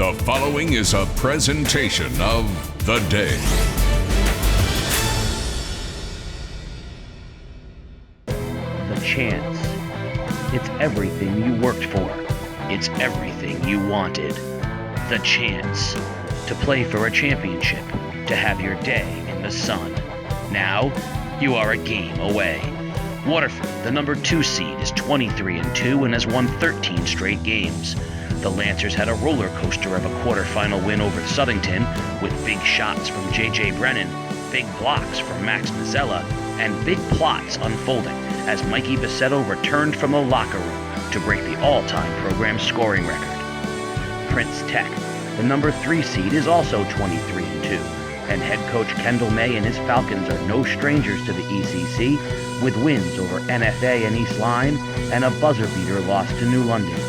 The following is a presentation of The Day. The chance. It's everything you worked for. It's everything you wanted. The chance. To play for a championship. To have your day in the sun. Now, you are a game away. Waterford, the number 2 seed, is 23-2 and has won 13 straight games. The Lancers had a roller coaster of a quarterfinal win over Southington, with big shots from J.J. Brennan, big blocks from Max Mazzella, and big plots unfolding as Mikey Buscetto returned from the locker room to break the all-time program scoring record. Prince Tech, the number 3 seed, is also 23-2, and head coach Kendall May and his Falcons are no strangers to the ECC, with wins over NFA and East Lyme and a buzzer-beater loss to New London.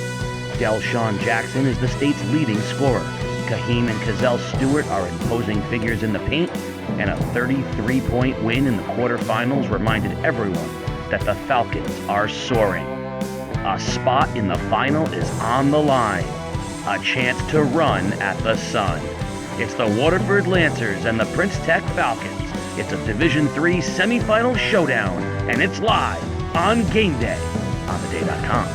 Delshawn Jackson is the state's leading scorer. Kahim and Cazell Stewart are imposing figures in the paint, and a 33-point win in the quarterfinals reminded everyone that the Falcons are soaring. A spot in the final is on the line. A chance to run at the sun. It's the Waterford Lancers and the Prince Tech Falcons. It's a Division III semifinal showdown, and it's live on game day on theday.com.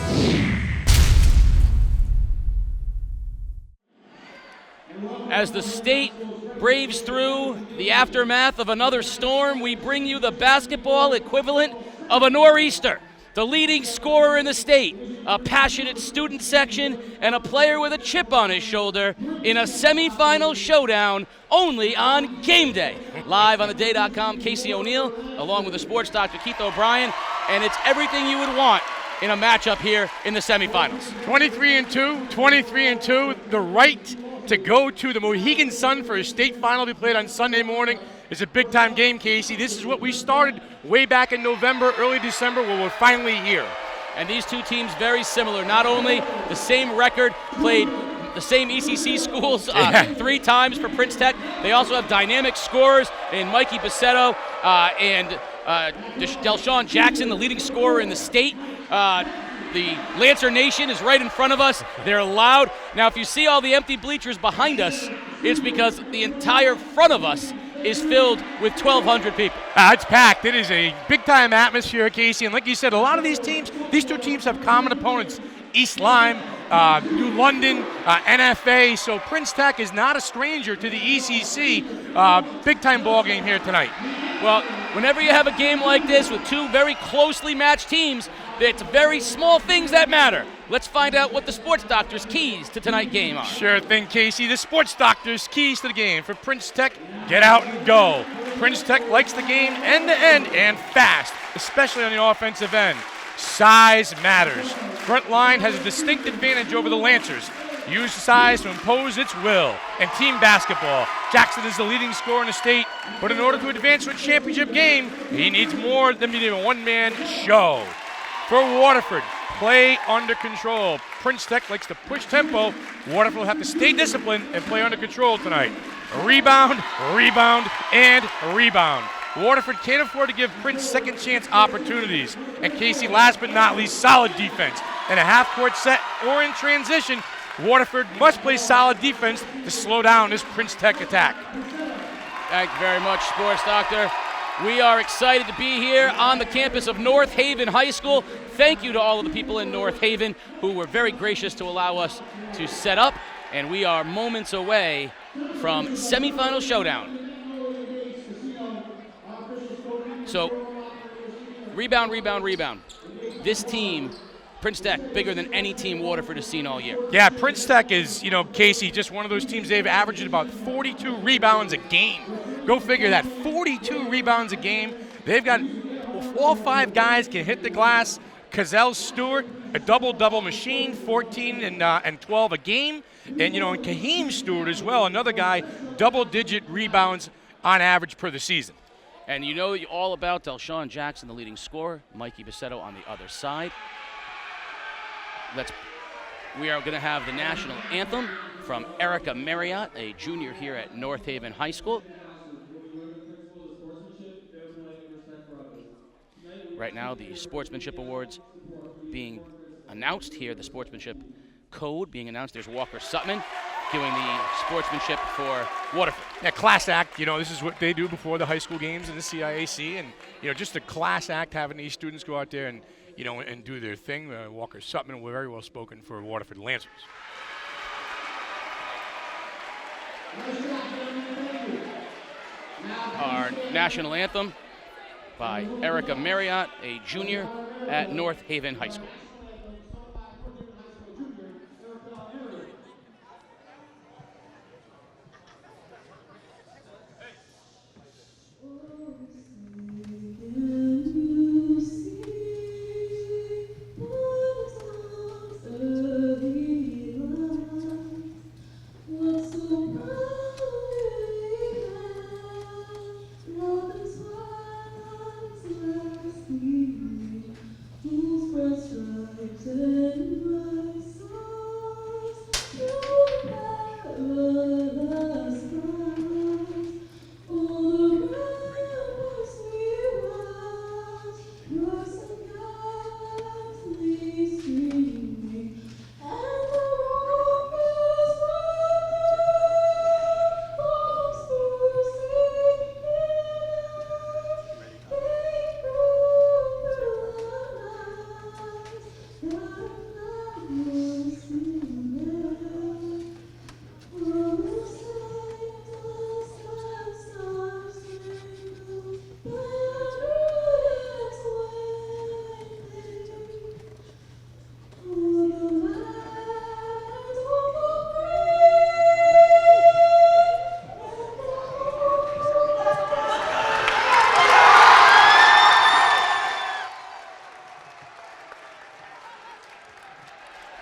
As the state braves through the aftermath of another storm, we bring you the basketball equivalent of a nor'easter. The leading scorer in the state, a passionate student section, and a player with a chip on his shoulder in a semifinal showdown only on game day. Live on theday.com, Casey O'Neill, along with the sports doctor Keith O'Brien, and it's everything you would want in a matchup here in the semifinals. 23-2, the right to go to the Mohegan Sun for a state final to be played on Sunday morning. It's a big-time game, Casey. This is what we started way back in November, early December, where we're finally here. And these two teams very similar. Not only the same record, played the same ECC schools 3 times for Prince Tech, they also have dynamic scorers in Mikey Buscetto and Delshawn Jackson, the leading scorer in the state. The Lancer Nation is right in front of us. They're loud. Now, if you see all the empty bleachers behind us, it's because the entire front of us is filled with 1,200 people. It's packed. It is a big-time atmosphere, Casey. And like you said, a lot of these teams, these two teams have common opponents. East Lyme, New London, NFA. So Prince Tech is not a stranger to the ECC. Big-time ball game here tonight. Well, whenever you have a game like this with two very closely matched teams, it's very small things that matter. Let's find out what the sports doctor's keys to tonight's game are. Sure thing, Casey. The sports doctor's keys to the game. For Prince Tech, get out and go. Prince Tech likes the game end-to-end and fast, especially on the offensive end. Size matters. Front line has a distinct advantage over the Lancers. Use size to impose its will. And team basketball. Jackson is the leading scorer in the state, but in order to advance to a championship game, he needs more than being a one-man show. For Waterford, play under control. Prince Tech likes to push tempo. Waterford will have to stay disciplined and play under control tonight. Rebound, rebound, and rebound. Waterford can't afford to give Prince second chance opportunities. And Casey, last but not least, solid defense. In a half-court set or in transition, Waterford must play solid defense to slow down this Prince Tech attack. Thank you very much, Sports Doctor. We are excited to be here on the campus of North Haven High School. Thank you to all of the people in North Haven who were very gracious to allow us to set up. And we are moments away from semifinal showdown. So, rebound, rebound, rebound. This team, Prince Tech, bigger than any team Waterford has seen all year. Yeah, Prince Tech is, Casey, just one of those teams. They've averaged about 42 rebounds a game. Go figure that, 42 rebounds a game. They've got all 5 guys can hit the glass. Cazell Stewart, a double-double machine, 14 and 12 a game. And, and Kahim Stewart as well, another guy, double-digit rebounds on average per the season. And you know all about Delshawn Jackson, the leading scorer, Mikey Buscetto on the other side. We are going to have the national anthem from Erica Marriott, a junior here at North Haven High School. Right now, the Sportsmanship Awards being announced here, the Sportsmanship Code being announced. There's Walker Sutman. doing the sportsmanship for Waterford. Yeah, class act. This is what they do before the high school games in the CIAC, and just a class act having these students go out there and and do their thing. Walker Sutman were very well spoken for Waterford Lancers. Our national anthem by Erica Marriott, a junior at North Haven High School.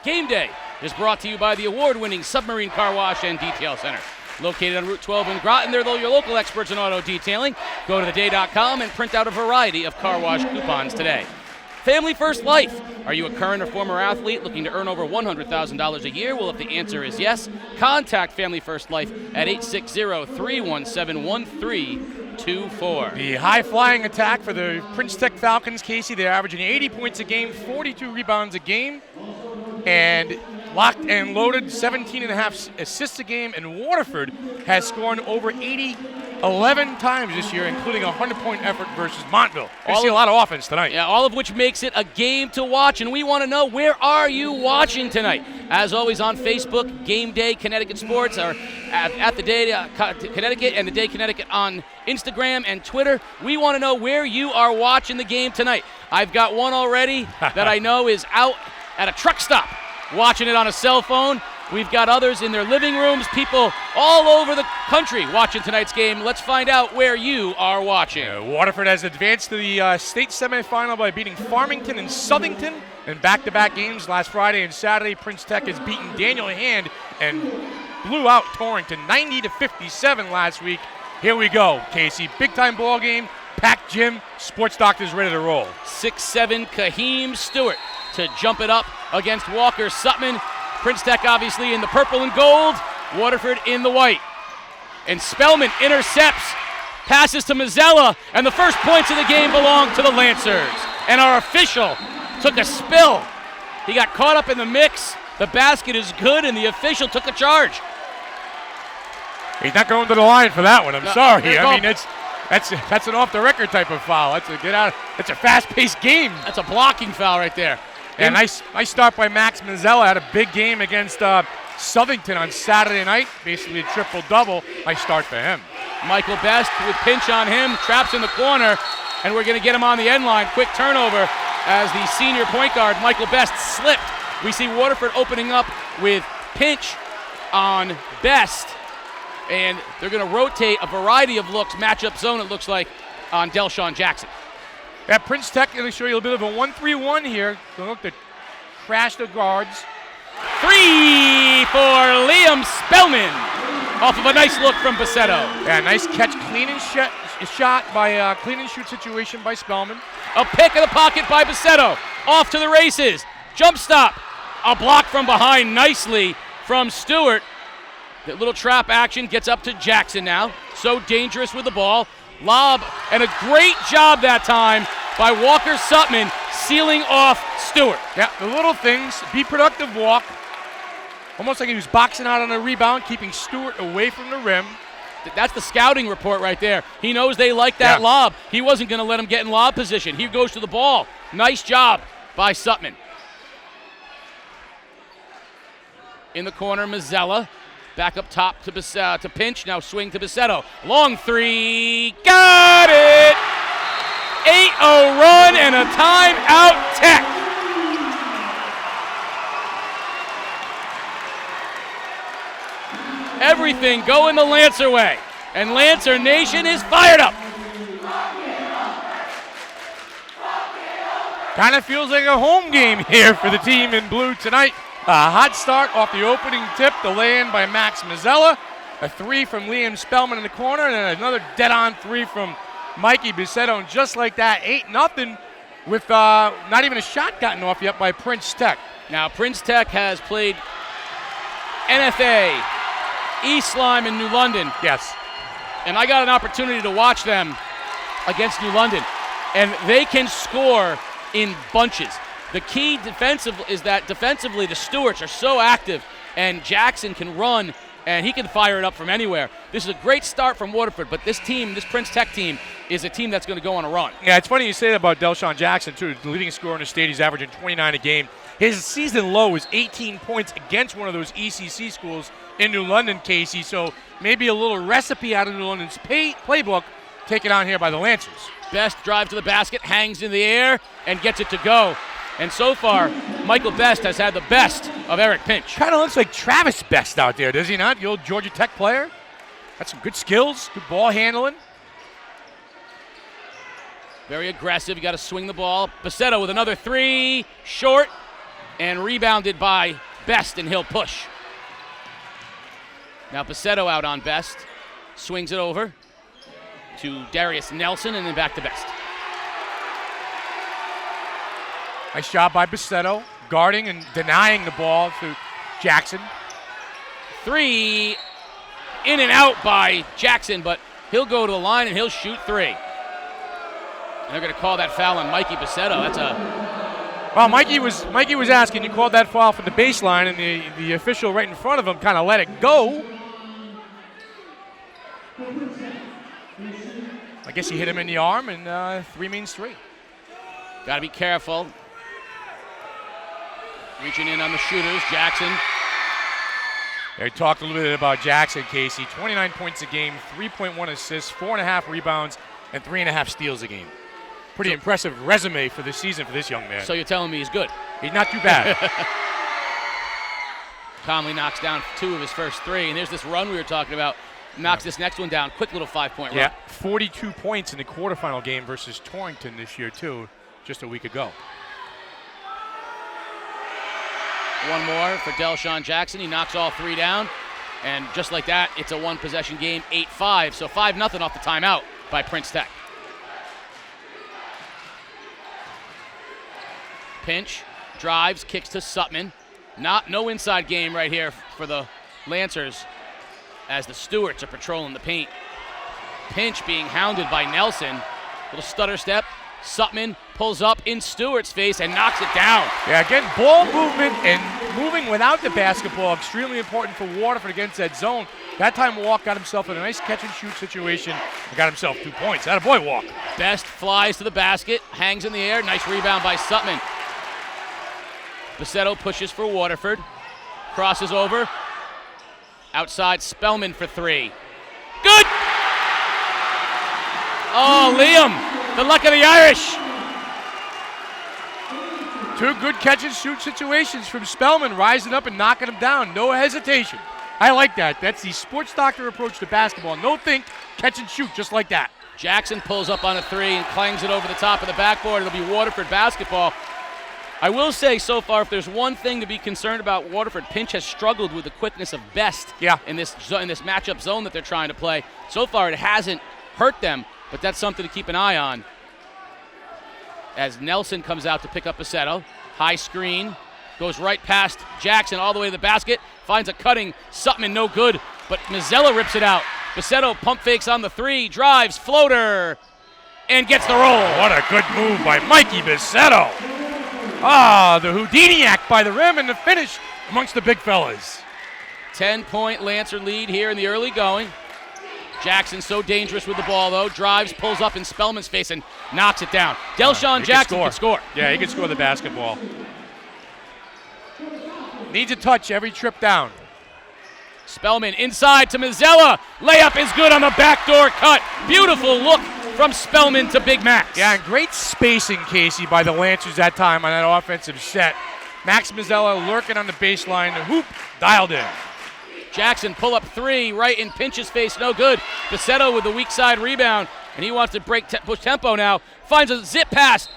Game Day is brought to you by the award-winning Submarine Car Wash and Detail Center. Located on Route 12 in Groton, they're your local experts in auto detailing. Go to theday.com and print out a variety of car wash coupons today. Family First Life. Are you a current or former athlete looking to earn over $100,000 a year? Well, if the answer is yes, contact Family First Life at 860-317-1324. The high-flying attack for the Prince Tech Falcons, Casey. They're averaging 80 points a game, 42 rebounds a game, and locked and loaded, 17.5 assists a game. And Waterford has scored over 11 times this year, including a 100-point effort versus Montville. We see a lot of offense tonight. Yeah, all of which makes it a game to watch, and we want to know, where are you watching tonight? As always, on Facebook, Game Day Connecticut Sports, or at the Day Connecticut, and the Day Connecticut on Instagram and Twitter. We want to know where you are watching the game tonight. I've got one already that I know is out at a truck stop watching it on a cell phone. We've got others in their living rooms, people all over the country watching tonight's game. Let's find out where you are watching. Waterford has advanced to the state semifinal by beating Farmington and Southington in back-to-back games last Friday and Saturday. Prince Tech has beaten Daniel Hand and blew out Torrington 90-57 last week. Here we go, Casey. Big-time ball game, packed gym, sports doctors ready to roll. 6'7" Kaheem Stewart to jump it up against Walker Sutman. Prince Tech obviously in the purple and gold, Waterford in the white. And Spellman intercepts, passes to Mazzella, and the first points of the game belong to the Lancers. And our official took a spill. He got caught up in the mix. The basket is good, and the official took a charge. He's not going to the line for that one. I'm sorry. I mean, that's an off-the-record type of foul. That's a fast-paced game. That's a blocking foul right there. And nice start by Max Mazzella. Had a big game against Southington on Saturday night. Basically a triple-double. Nice start for him. Michael Best with pinch on him, traps in the corner, and we're going to get him on the end line. Quick turnover as the senior point guard, Michael Best, slipped. We see Waterford opening up with pinch on Best, and they're going to rotate a variety of looks, matchup zone it looks like, on Delshawn Jackson. Yeah, Prince Tech going to show you a bit of a 1-3-1 here. Going to look to crash the guards. 3 for Liam Spellman off of a nice look from Buscetto. Yeah, nice catch, clean and shot by clean and shoot situation by Spellman. A pick in the pocket by Buscetto. Off to the races. Jump stop. A block from behind nicely from Stewart. The little trap action gets up to Jackson now. So dangerous with the ball. Lob, and a great job that time by Walker Sutman sealing off Stewart. Yeah, the little things, be productive walk, almost like he was boxing out on a rebound, keeping Stewart away from the rim. That's the scouting report right there. He knows they like that lob. He wasn't going to let him get in lob position. He goes to the ball. Nice job by Sutman. In the corner, Mazzella. Back up top to Pinch. Now swing to Buscetto. Long three. Got it! 8-0 run and a timeout Tech. Everything going the Lancer way. And Lancer Nation is fired up. Kind of feels like a home game here for the team in blue tonight. A hot start off the opening tip, the lay-in by Max Mazzella. A three from Liam Spellman in the corner, and then another dead-on three from Mikey Buscetto. And just like that, 8-0 with not even a shot gotten off yet by Prince Tech. Now, Prince Tech has played NFA, East Lyme, and New London. Yes. And I got an opportunity to watch them against New London. And they can score in bunches. The key is that defensively the Stewarts are so active, and Jackson can run, and he can fire it up from anywhere. This is a great start from Waterford, but this team, this Prince Tech team, is a team that's going to go on a run. Yeah, it's funny you say that about Delshawn Jackson, too. The leading scorer in the state, he's averaging 29 a game. His season low is 18 points against one of those ECC schools in New London, Casey. So maybe a little recipe out of New London's playbook taken on here by the Lancers. Best drive to the basket, hangs in the air, and gets it to go. And so far, Michael Best has had the best of Eric Pinch. Kind of looks like Travis Best out there, does he not? The old Georgia Tech player. Got some good skills, good ball handling. Very aggressive. You got to swing the ball. Buscetto with another three, short, and rebounded by Best, and he'll push. Now Buscetto out on Best, swings it over to Darius Nelson, and then back to Best. Nice job by Buscetto, guarding and denying the ball to Jackson. Three, in and out by Jackson, but he'll go to the line and he'll shoot three. And they're going to call that foul on Mikey Buscetto. That's a... Well, Mikey was asking, you called that foul from the baseline, and the official right in front of him kind of let it go. I guess he hit him in the arm, and three means three. Got to be careful. Reaching in on the shooters, Jackson. They talked a little bit about Jackson, Casey. 29 points a game, 3.1 assists, 4.5 rebounds, and 3.5 steals a game. Pretty impressive resume for this season for this young man. So you're telling me he's good? He's not too bad. Conley knocks down two of his first three, and there's this run we were talking about. Knocks this next one down. Quick little 5-point run. Yeah, 42 points in the quarterfinal game versus Torrington this year, too, just a week ago. One more for Delshawn Jackson. He knocks all three down. And just like that, it's a one-possession game, 8-5. So 5-0 off the timeout by Prince Tech. Pinch, drives, kicks to Sutman. No inside game right here for the Lancers as the Stewarts are patrolling the paint. Pinch being hounded by Nelson. Little stutter step. Sutman pulls up in Stewart's face and knocks it down. Yeah, again, ball movement and moving without the basketball, extremely important for Waterford against that zone. That time Walk got himself in a nice catch-and-shoot situation and got himself 2 points. Attaboy, Walk. Best flies to the basket, hangs in the air. Nice rebound by Sutman. Buscetto pushes for Waterford. Crosses over. Outside, Spellman for three. Good! Oh, Liam, the luck of the Irish. Two good catch-and-shoot situations from Spellman, rising up and knocking him down. No hesitation. I like that. That's the sports doctor approach to basketball. No think, catch and shoot, just like that. Jackson pulls up on a three and clangs it over the top of the backboard. It'll be Waterford basketball. I will say so far, if there's one thing to be concerned about Waterford, Pinch has struggled with the quickness of Best in this matchup zone that they're trying to play. So far, it hasn't hurt them, but that's something to keep an eye on. As Nelson comes out to pick up Buscetto. High screen, goes right past Jackson all the way to the basket, finds a cutting Sutman, no good, but Mazzella rips it out. Buscetto pump fakes on the three, drives, floater, and gets the roll. What a good move by Mikey Buscetto. Ah, the Houdini act by the rim and the finish amongst the big fellas. 10-point Lancer lead here in the early going. Jackson so dangerous with the ball, though. Drives, pulls up in Spellman's face, and knocks it down. Delshawn Jackson can score. Yeah, he can score the basketball. Needs a touch every trip down. Spellman inside to Mazzella. Layup is good on the backdoor cut. Beautiful look from Spellman to Big Max. Yeah, and great spacing, Casey, by the Lancers that time on that offensive set. Max Mazzella lurking on the baseline. The hoop dialed in. Jackson pull up three right in Pinch's face, no good. Buscetto with the weak side rebound, and he wants to push tempo now. Finds a zip pass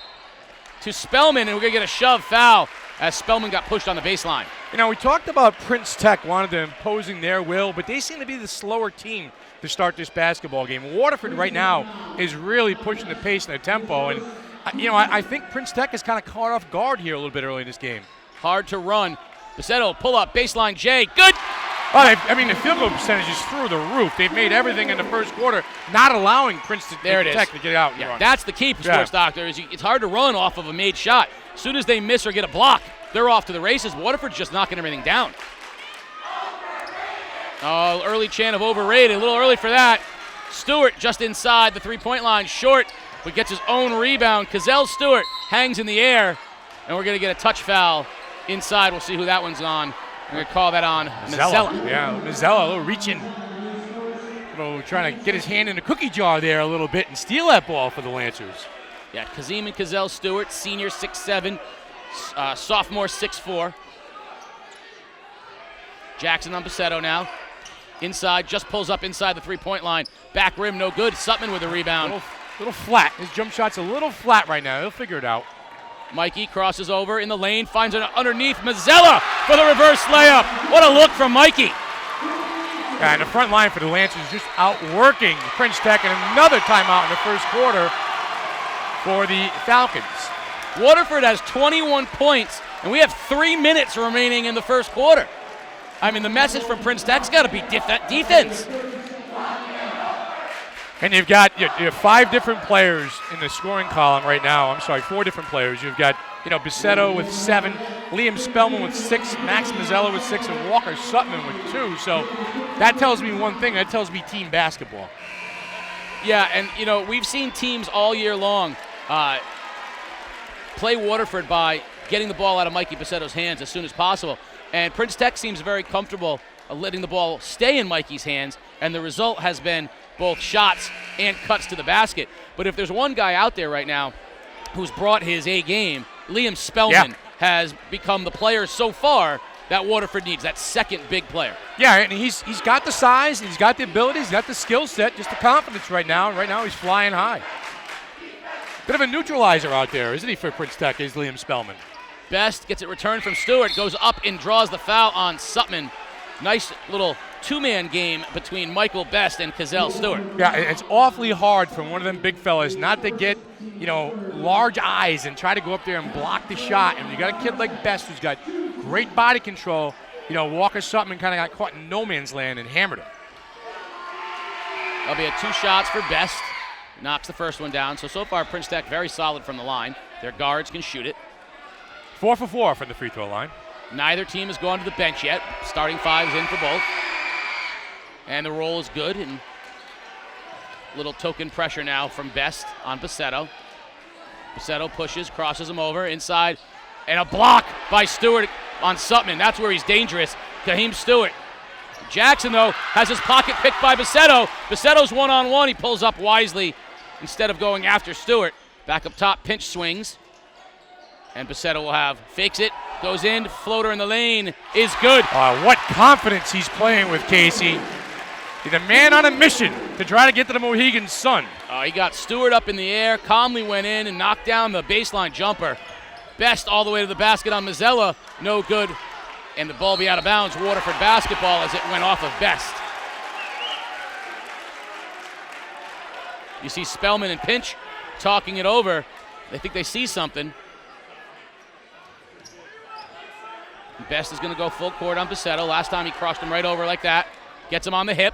to Spellman, and we're going to get a shove foul as Spellman got pushed on the baseline. You know, we talked about Prince Tech wanted to imposing their will, but they seem to be the slower team to start this basketball game. Waterford right now is really pushing the pace and the tempo, and I think Prince Tech is kind of caught off guard here a little bit early in this game. Hard to run. Buscetto pull up, baseline J, good. Oh, the field goal percentage is through the roof. They've made everything in the first quarter, not allowing Prince Tech to get out and run. That's the key for Sports Doctor, is it's hard to run off of a made shot. As soon as they miss or get a block, they're off to the races. Waterford's just knocking everything down. Oh, early chant of overrated. A little early for that. Stewart just inside the three-point line, short, but gets his own rebound. Cazell Stewart hangs in the air, and we're going to get a touch foul inside. We'll see who that one's on. We're going to call that on Mazzella. Yeah, Mazzella, a little reaching, trying to get his hand in the cookie jar there a little bit and steal that ball for the Lancers. Yeah, Kazim and Cazell Stewart, senior 6'7", sophomore 6'4". Jackson on Buscetto now. Inside, just pulls up inside the three-point line. Back rim, no good. Sutman with a rebound. Little flat. His jump shot's a little flat right now. He'll figure it out. Mikey crosses over in the lane, finds it underneath Mazzella for the reverse layup. What a look from Mikey. Yeah, and the front line for the Lancers just outworking Prince Tech, and another timeout in the first quarter for the Falcons. Waterford has 21 points, and we have 3 minutes remaining in the first quarter. I mean, the message from Prince Tech's got to be defense. And you have 5 different players in the scoring column right now. 4 different players. You've got, Buscetto with 7, Liam Spellman with 6, Max Mazzella with 6, and Walker Sutman with 2. So that tells me one thing. That tells me team basketball. Yeah, and, we've seen teams all year long play Waterford by getting the ball out of Mikey Buscetto's hands as soon as possible. And Prince Tech seems very comfortable letting the ball stay in Mikey's hands, and the result has been both shots and cuts to the basket. But if there's one guy out there right now who's brought his A game, Liam Spellman has become the player so far that Waterford needs, that second big player. Yeah, and he's got the size, he's got the ability, he's got the skill set, just the confidence right now. And right now he's flying high. Bit of a neutralizer out there, isn't he, for Prince Tech, is Liam Spellman. Best gets it returned from Stewart, goes up and draws the foul on Sutman. Nice little two-man game between Michael Best and Cazell Stewart. Yeah, it's awfully hard for one of them big fellas not to get, large eyes and try to go up there and block the shot. And you got a kid like Best who's got great body control. Walker Sutman kind of got caught in no man's land and hammered him. There'll be a 2 shots for Best. Knocks the first one down. So far, Prince Tech very solid from the line. Their guards can shoot it. 4 for 4 from the free throw line. Neither team has gone to the bench yet. Starting 5 is in for both. And the roll is good. And little token pressure now from Best on Buscetto. Buscetto pushes, crosses him over inside. And a block by Stewart on Sutman. That's where he's dangerous. Kaheem Stewart. Jackson, though, has his pocket picked by Buscetto. Buscetto's one-on-one. He pulls up wisely instead of going after Stewart. Back up top, pinch swings. And Buscetto will have, fakes it, goes in, floater in the lane, is good. What confidence he's playing with, Casey. He's a man on a mission to try to get to the Mohegan Sun. He got Stewart up in the air, calmly went in and knocked down the baseline jumper. Best all the way to the basket on Mazzella, no good. And the ball be out of bounds, Waterford basketball as it went off of Best. You see Spellman and Pinch talking it over. They think they see something. Best is going to go full court on Buscetto. Last time he crossed him right over like that. Gets him on the hip.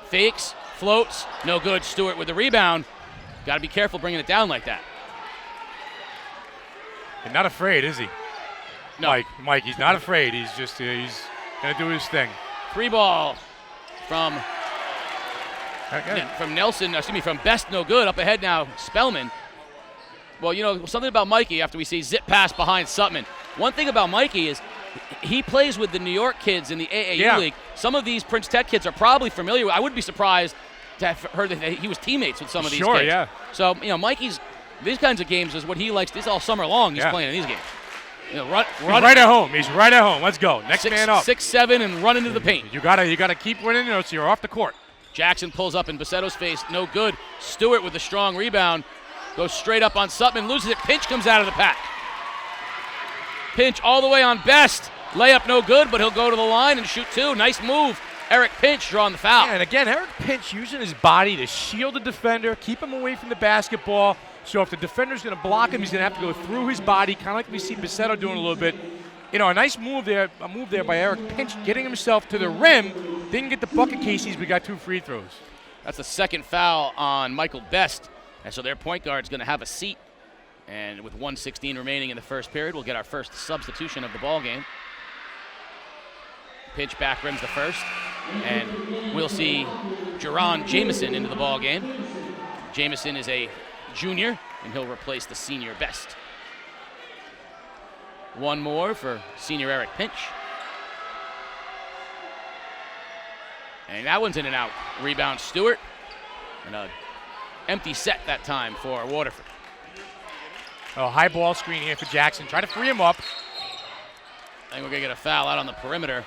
Fakes, floats, no good. Stewart with the rebound. Got to be careful bringing it down like that. And not afraid, is he? No. Mike, he's not afraid. He's just, he's Gonna do his thing. 3 ball from from Best, no good. Up ahead now, Spellman. Well, you know, something about Mikey after we see zip pass behind Sutman. One thing about Mikey is he plays with the New York kids in the AAU League. Some of these Prince Tech kids are probably familiar with. I wouldn't be surprised to have heard that he was teammates with some of these kids. Sure, yeah. So, you know, Mikey's, these kinds of games is what he likes. This all summer long he's playing in these games. You know, run right at home. He's right at home. Let's go. Next man up. 6'7" and run into the paint. You gotta keep winning, so you're off the court. Jackson pulls up in Buscetto's face. No good. Stewart with a strong rebound. Goes straight up on Sutman. Loses it. Pinch comes out of the pack. Pinch all the way on Best. Layup no good, but he'll go to the line and shoot 2. Nice move. Eric Pinch drawing the foul. Yeah, and again, Eric Pinch using his body to shield the defender, keep him away from the basketball. So if the defender's going to block him, he's going to have to go through his body, kind of like we see Buscetto doing a little bit. You know, a nice move there, by Eric Pinch, getting himself to the rim. Didn't get the bucket, Casey's. We got 2 free throws. That's the second foul on Michael Best. And so their point guard's going to have a seat. And with 1:16 remaining in the first period, we'll get our first substitution of the ball game. Pinch back rims the first. And we'll see Jerron Jameson into the ball game. Jameson is a junior, and he'll replace the senior Best. One more for senior Eric Pinch. And that one's in and out. Rebound Stewart. And an empty set that time for Waterford. Oh, high ball screen here for Jackson. Try to free him up. I think we're going to get a foul out on the perimeter.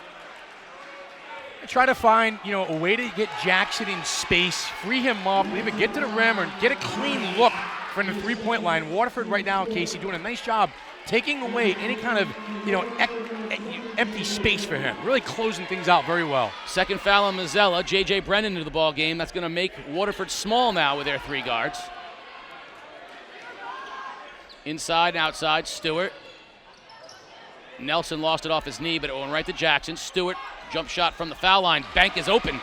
Try to find, a way to get Jackson in space, free him up, either get to the rim or get a clean look from the three-point line. Waterford right now, Casey, doing a nice job taking away any kind of, empty space for him. Really closing things out very well. Second foul on Mazzella. J.J. Brennan into the ball game. That's going to make Waterford small now with their 3 guards. Inside and outside, Stewart. Nelson lost it off his knee, but it went right to Jackson. Stewart, jump shot from the foul line. Bank is open.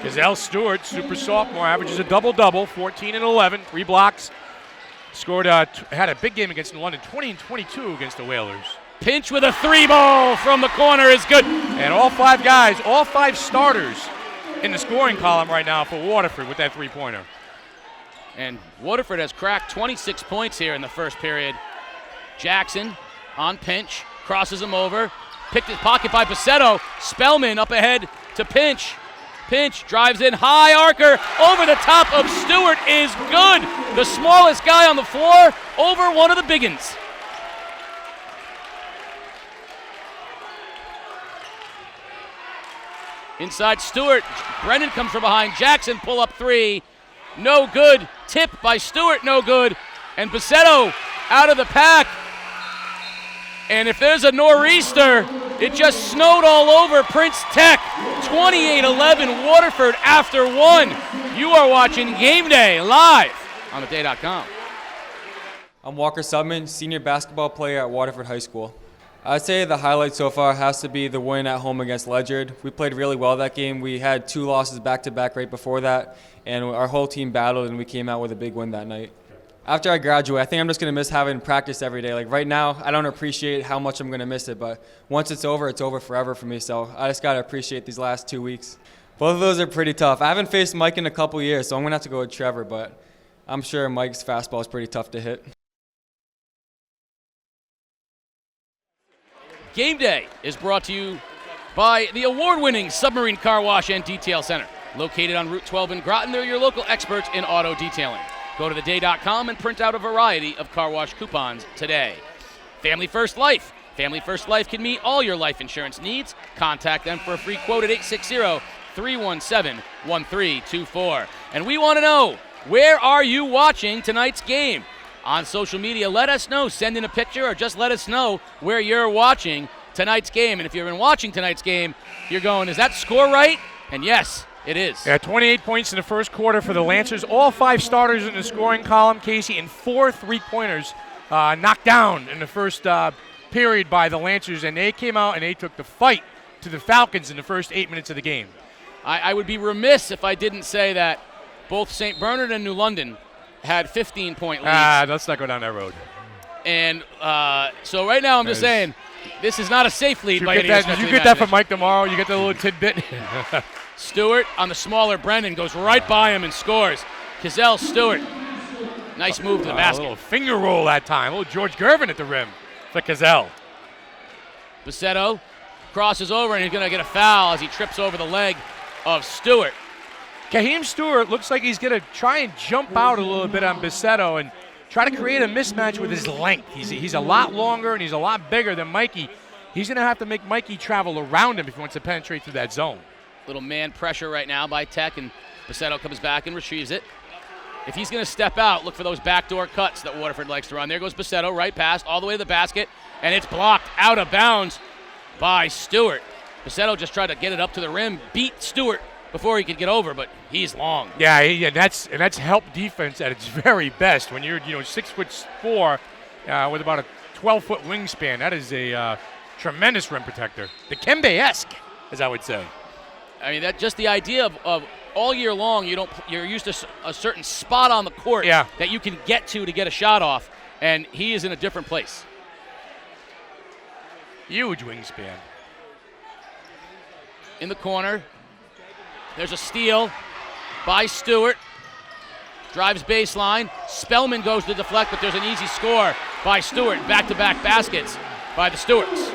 Gazelle Stewart, super sophomore, averages a double-double, 14 and 11, 3 blocks. Scored, had a big game against London, 20 and 22 against the Whalers. Pinch with a 3 ball from the corner is good. And all 5 guys, all 5 starters in the scoring column right now for Waterford with that 3-pointer. And Waterford has cracked 26 points here in the first period. Jackson on Pinch, crosses him over. Picked his pocket by Buscetto. Spellman up ahead to Pinch. Pinch drives in, high arcer over the top of Stewart is good. The smallest guy on the floor over one of the biggins. Inside Stewart, Brennan comes from behind. Jackson pull up 3, no good. Tip by Stewart, no good. And Buscetto out of the pack. And if there's a nor'easter, it just snowed all over Prince Tech. 28-11 Waterford after 1. You are watching Game Day live on theday.com. I'm Walker Subman, senior basketball player at Waterford High School. I'd say the highlight so far has to be the win at home against Ledyard. We played really well that game. We had 2 losses back-to-back right before that, and our whole team battled, and we came out with a big win that night. After I graduate, I think I'm just going to miss having practice every day. Like right now, I don't appreciate how much I'm going to miss it, but once it's over forever for me. So I just got to appreciate these last 2 weeks. Both of those are pretty tough. I haven't faced Mike in a couple years, so I'm going to have to go with Trevor, but I'm sure Mike's fastball is pretty tough to hit. Game Day is brought to you by the award-winning Submarine Car Wash and Detail Center. Located on Route 12 in Groton, they're your local experts in auto detailing. Go to theday.com and print out a variety of car wash coupons today. Family First Life. Family First Life can meet all your life insurance needs. Contact them for a free quote at 860-317-1324. And we want to know, where are you watching tonight's game? On social media, let us know. Send in a picture or just let us know where you're watching tonight's game. And if you've been watching tonight's game, you're going, is that score right? And yes, it is. Yeah, 28 points in the first quarter for the Lancers. All 5 starters in the scoring column, Casey, and 4 3-pointers knocked down in the first period by the Lancers. And they came out and they took the fight to the Falcons in the first 8 minutes of the game. I would be remiss if I didn't say that both St. Bernard and New London had 15-point leads. Let's not go down that road. And so right now I'm just saying, This is not a safe lead by any stretch of the Did you get that from imagination. Mike tomorrow? You get the little tidbit? Stewart on the smaller Brennan goes right by him and scores. Kazell Stewart. Nice move to the A basket. little finger roll that time. A little George Gervin at the rim for Kazell. Buscetto crosses over and he's going to get a foul as he trips over the leg of Stewart. Kaheem Stewart looks like he's going to try and jump out a little bit on Buscetto and try to create a mismatch with his length. He's a lot longer and he's a lot bigger than Mikey. He's going to have to make Mikey travel around him if he wants to penetrate through that zone. Little man pressure right now by Tech, and Buscetto comes back and retrieves it. If he's going to step out, look for those backdoor cuts that Waterford likes to run. There goes Buscetto, right past, all the way to the basket, and it's blocked out of bounds by Stewart. Buscetto just tried to get it up to the rim, beat Stewart before he could get over, but he's long. Yeah, and that's help defense at its very best. When you're 6'4" with about a 12-foot wingspan, that is a tremendous rim protector. The Kembe-esque, as I would say. I mean, that just the idea of all year long, you're used to a certain spot on the court that you can get to get a shot off, and he is in a different place. Huge wingspan. In the corner, there's a steal by Stewart. Drives baseline. Spellman goes to deflect, but there's an easy score by Stewart. Back-to-back baskets by the Stewarts.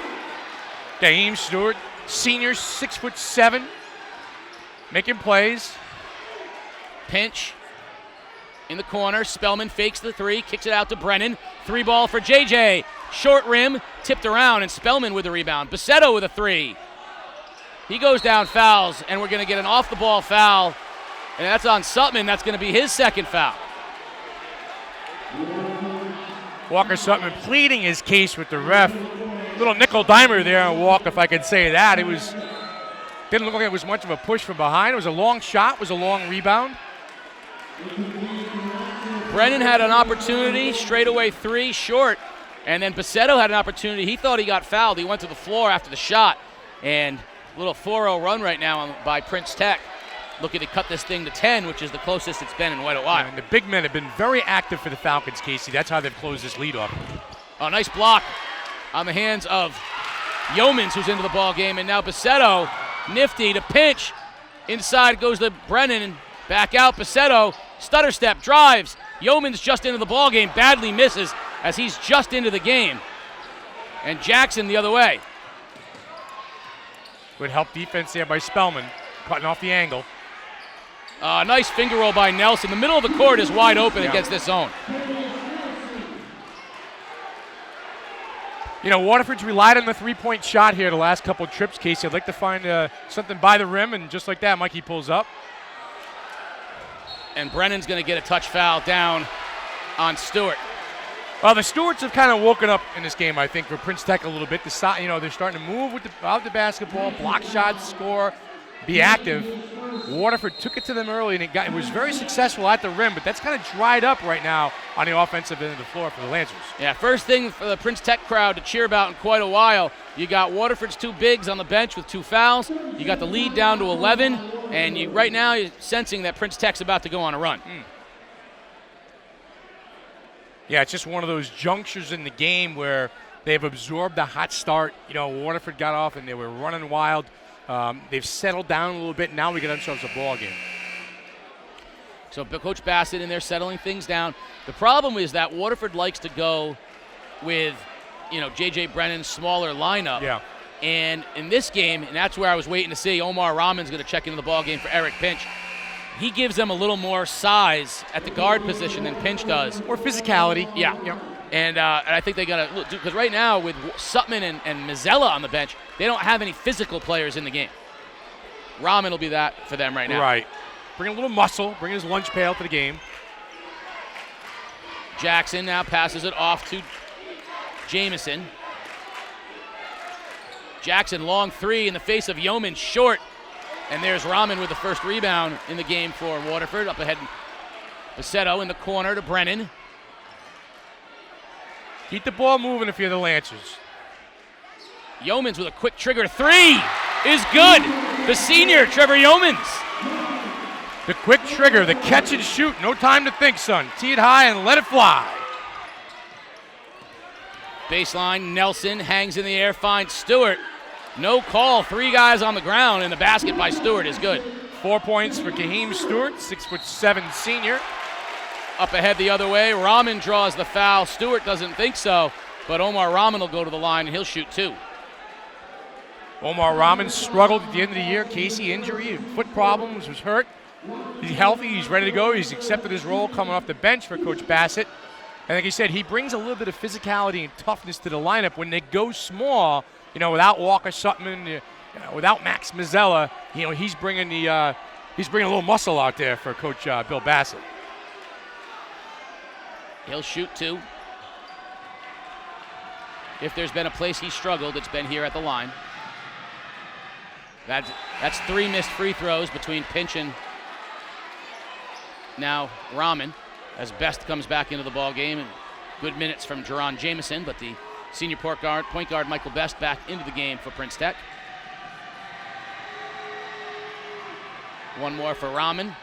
Kaheem Stewart, senior, 6'7", making plays. Pinch in the corner. Spellman fakes the three, kicks it out to Brennan. Three ball for JJ. Short rim, tipped around, and Spellman with the rebound. Buscetto with a three. He goes down, fouls, and we're going to get an off-the-ball foul, and that's on Sutman. That's going to be his second foul. Walker Sutman pleading his case with the ref. Little nickel dimer there on Walk, if I could say that. Didn't look like it was much of a push from behind. It was a long shot, was a long rebound. Brennan had an opportunity, straightaway three, short, and then Buscetto had an opportunity. He thought he got fouled. He went to the floor after the shot, and a little 4-0 run right now by Prince Tech. Looking to cut this thing to 10, which is the closest it's been in quite a while. And the big men have been very active for the Falcons, Casey. That's how they've closed this lead off. A nice block on the hands of Yeomans, who's into the ball game, and now Buscetto, nifty to pinch. Inside goes to Brennan, and back out. Buscetto, stutter step, drives. Yeomans just into the ball game, badly misses as he's just into the game. And Jackson the other way. Good help defense there by Spellman, cutting off the angle. Nice finger roll by Nelson. The middle of the court is wide open against this zone. Waterford's relied on the three-point shot here the last couple of trips, Casey. I'd like to find something by the rim, and just like that, Mikey pulls up. And Brennan's going to get a touch foul down on Stewart. Well, the Stewarts have kind of woken up in this game, I think, for Prince Tech a little bit. They're starting to move without the basketball, block shots, score, be active. Waterford took it to them early, and it was very successful at the rim, but that's kind of dried up right now on the offensive end of the floor for the Lancers. Yeah, first thing for the Prince Tech crowd to cheer about in quite a while. You got Waterford's two bigs on the bench with 2 fouls. You got the lead down to 11, and right now you're sensing that Prince Tech's about to go on a run. Yeah, it's just one of those junctures in the game where they've absorbed the hot start. Waterford got off and they were running wild. They've settled down a little bit. Now we get themselves a ball game. So Coach Bassett in there settling things down. The problem is that Waterford likes to go with, J.J. Brennan's smaller lineup. Yeah. And in this game, and that's where I was waiting to see, Omar Rahman's going to check into the ball game for Eric Pinch. He gives them a little more size at the guard position than Pinch does. Or physicality. Yeah. Yep. And I think they got to, because right now with Sutman and Mazzella on the bench, they don't have any physical players in the game. Rahman will be that for them right now. Right. Bring a little muscle, bring his lunch pail to the game. Jackson now passes it off to Jamison. Jackson, long three in the face of Yeoman, short. And there's Rahman with the first rebound in the game for Waterford. Up ahead, Buscetto in the corner to Brennan. Keep the ball moving if you're the Lancers. Yeomans with a quick trigger three is good. The senior, Trevor Yeomans. The quick trigger, the catch and shoot. No time to think, son. Tee it high and let it fly. Baseline, Nelson hangs in the air, finds Stewart. No call, 3 guys on the ground, and the basket by Stewart is good. 4 points for Kaheem Stewart, 6'7" senior. Up ahead the other way, Rahman draws the foul. Stewart doesn't think so, but Omar Rahman will go to the line and he'll shoot 2. Omar Rahman struggled at the end of the year. Casey injury, foot problems, was hurt. He's healthy, he's ready to go. He's accepted his role coming off the bench for Coach Bassett. And like he said, he brings a little bit of physicality and toughness to the lineup when they go small, without Walker Sutton, without Max Mazzella. He's bringing a little muscle out there for Coach Bill Bassett. He'll shoot 2. If there's been a place he struggled, it's been here at the line. That's 3 missed free throws between Pinch and now Rahman, as Best comes back into the ball game, and good minutes from Jerron Jameson, but the senior point guard Michael Best back into the game for Prince Tech. 1 more for Rahman,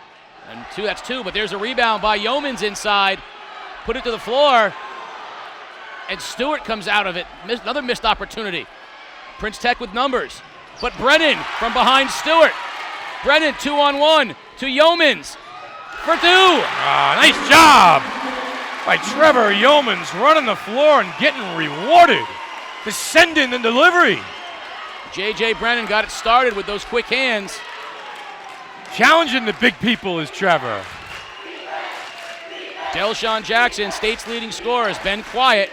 and 2. That's 2, but there's a rebound by Yeomans inside. Put it to the floor, and Stewart comes out of it. Another missed opportunity. Prince Tech with numbers, but Brennan from behind Stewart. Brennan 2-on-1 to Yeomans for 2. Nice job by Trevor Yeomans, running the floor and getting rewarded. Descending the delivery. J.J. Brennan got it started with those quick hands. Challenging the big people is Trevor. Delshawn Jackson, state's leading scorer, has been quiet.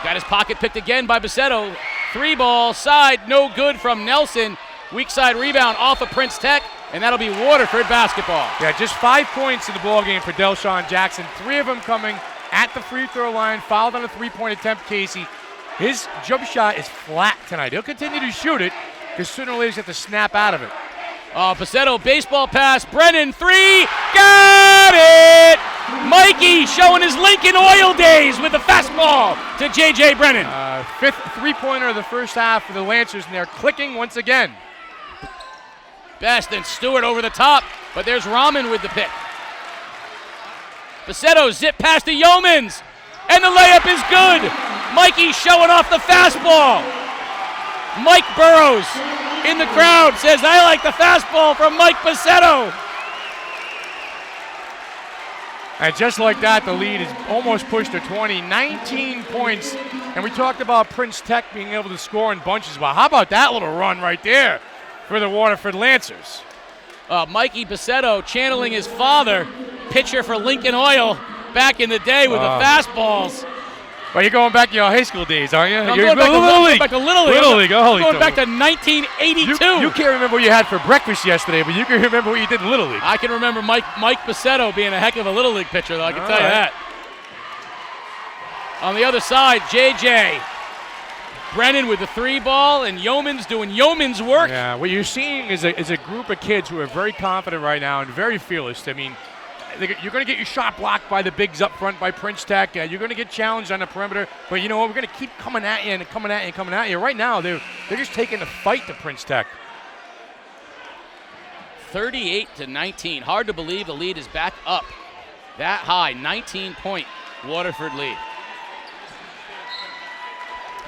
Got his pocket picked again by Buscetto. 3-ball side, no good from Nelson. Weak side rebound off of Prince Tech, and that'll be Waterford basketball. Yeah, just 5 points in the ballgame for Delshawn Jackson. 3 of them coming at the free throw line, fouled on a 3-point attempt, Casey. His jump shot is flat tonight. He'll continue to shoot it, because sooner or later he's have to snap out of it. Buscetto, baseball pass, Brennan, 3, got it! Mikey showing his Lincoln Oil days with the fastball to J.J. Brennan. 5th 3-pointer of the first half for the Lancers, and they're clicking once again. Best and Stewart over the top, but there's Rahman with the pick. Buscetto zip pass to Yeomans, and the layup is good. Mikey showing off the fastball. Mike Burrows in the crowd says, I like the fastball from Mike Buscetto. And just like that, the lead is almost pushed to 20, 19 points. And we talked about Prince Tech being able to score in bunches. Well, how about that little run right there for the Waterford Lancers? Mikey Buscetto channeling his father, pitcher for Lincoln Oil back in the day with the fastballs. Well, you're going back to your high school days, aren't you? I'm You're going back to Little League. Little League. Oh, going back to 1982. You can't remember what you had for breakfast yesterday, but you can remember what you did in Little League. I can remember Mike Buscetto being a heck of a Little League pitcher, though. I can tell you that. On the other side, J.J. Brennan with the 3-ball, and Yeomans doing Yeomans work. Yeah, what you're seeing is a group of kids who are very confident right now and very fearless. I mean, you're going to get your shot blocked by the bigs up front by Prince Tech. You're going to get challenged on the perimeter. But you know what? We're going to keep coming at you and coming at you and coming at you. Right now, they're just taking the fight to Prince Tech. 38-19. Hard to believe the lead is back up that high. 19-point Waterford lead.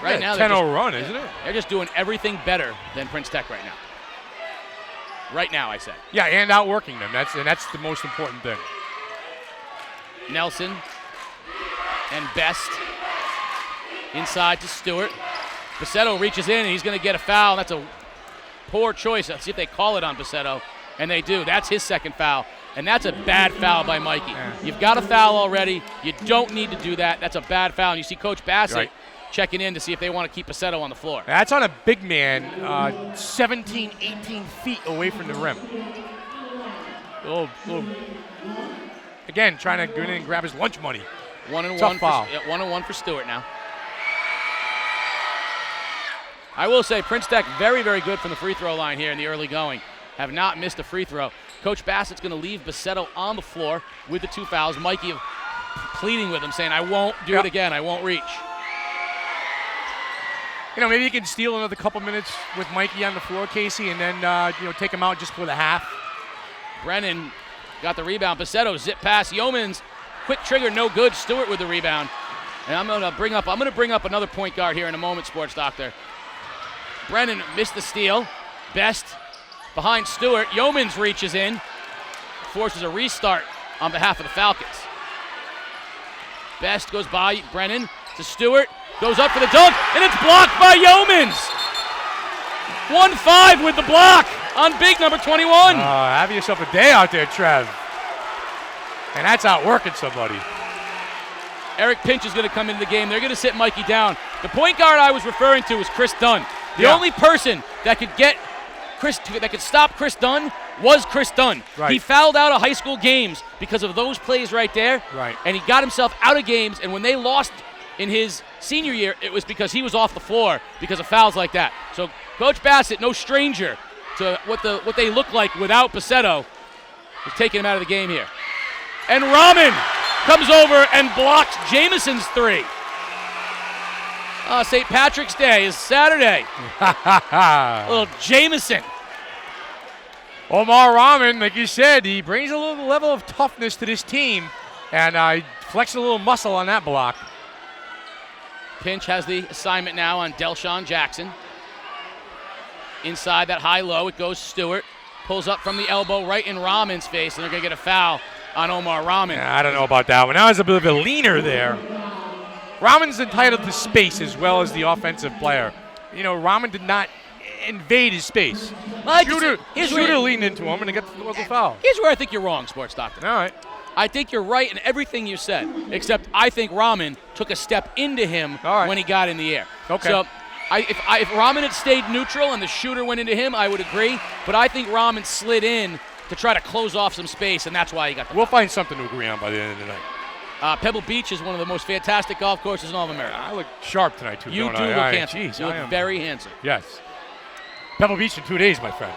Right now, 10-0 run, isn't it? They're just doing everything better than Prince Tech right now. Right now, I said. Yeah, and outworking them. That's the most important thing. Nelson and Best inside to Stewart. Buscetto reaches in, and he's going to get a foul. That's a poor choice. Let's see if they call it on Buscetto, and they do. That's his second foul, and that's a bad foul by Mikey. Yeah. You've got a foul already. You don't need to do that. That's a bad foul. And you see Coach Bassett checking in to see if they want to keep Buscetto on the floor. That's on a big man, 17, 18 feet away from the rim. Again, trying to go in and grab his lunch money. 1-1 for Stewart now. I will say Prince Tech very, very good from the free throw line here in the early going. Have not missed a free throw. Coach Bassett's going to leave Buscetto on the floor with the 2 fouls. Mikey pleading with him, saying, I won't do it again. I won't reach. You know, maybe you can steal another couple minutes with Mikey on the floor, Casey, and then take him out just for the half. Brennan got the rebound. Buscetto zip pass. Yeomans, quick trigger, no good. Stewart with the rebound. And I'm going to bring up another point guard here in a moment, Sports Doctor. Brennan missed the steal. Best behind Stewart. Yeomans reaches in, forces a restart on behalf of the Falcons. Best goes by Brennan to Stewart, goes up for the dunk, and it's blocked by Yeomans. 1-5 with the block on big number 21. Have yourself a day out there, Trev. And that's outworking somebody. Eric Pinch is going to come into the game. They're going to sit Mikey down. The point guard I was referring to was Chris Dunn. The only person that could stop Chris Dunn was Chris Dunn. Right. He fouled out of high school games because of those plays right there. Right. And he got himself out of games. And when they lost in his senior year, it was because he was off the floor because of fouls like that. So Coach Bassett, no stranger to what they look like without Buscetto, is taking him out of the game here. And Rahman comes over and blocks Jameson's three. St. Patrick's Day is Saturday. Little Jameson. Omar Rahman, like you said, he brings a little level of toughness to this team, and flexed a little muscle on that block. Pinch has the assignment now on Delshawn Jackson. Inside that high-low, it goes Stewart. Pulls up from the elbow right in Rahman's face, and they're going to get a foul on Omar Rahman. Yeah, I don't know about that one. That was a bit of a leaner there. Rahman's entitled to space as well as the offensive player. You know, Rahman did not invade his space. Shooter leaned into him and he got the foul. Here's where I think you're wrong, Sports Doctor. All right. I think you're right in everything you said, except I think Rahman took a step into him when he got in the air. Okay. So if Rahman had stayed neutral and the shooter went into him, I would agree. But I think Rahman slid in to try to close off some space, and that's why he got the We'll find something to agree on by the end of the night. Pebble Beach is one of the most fantastic golf courses in all of America. I look sharp tonight, too, You don't do I? look handsome. Geez, you look very handsome. Yes. Pebble Beach in 2 days, my friend.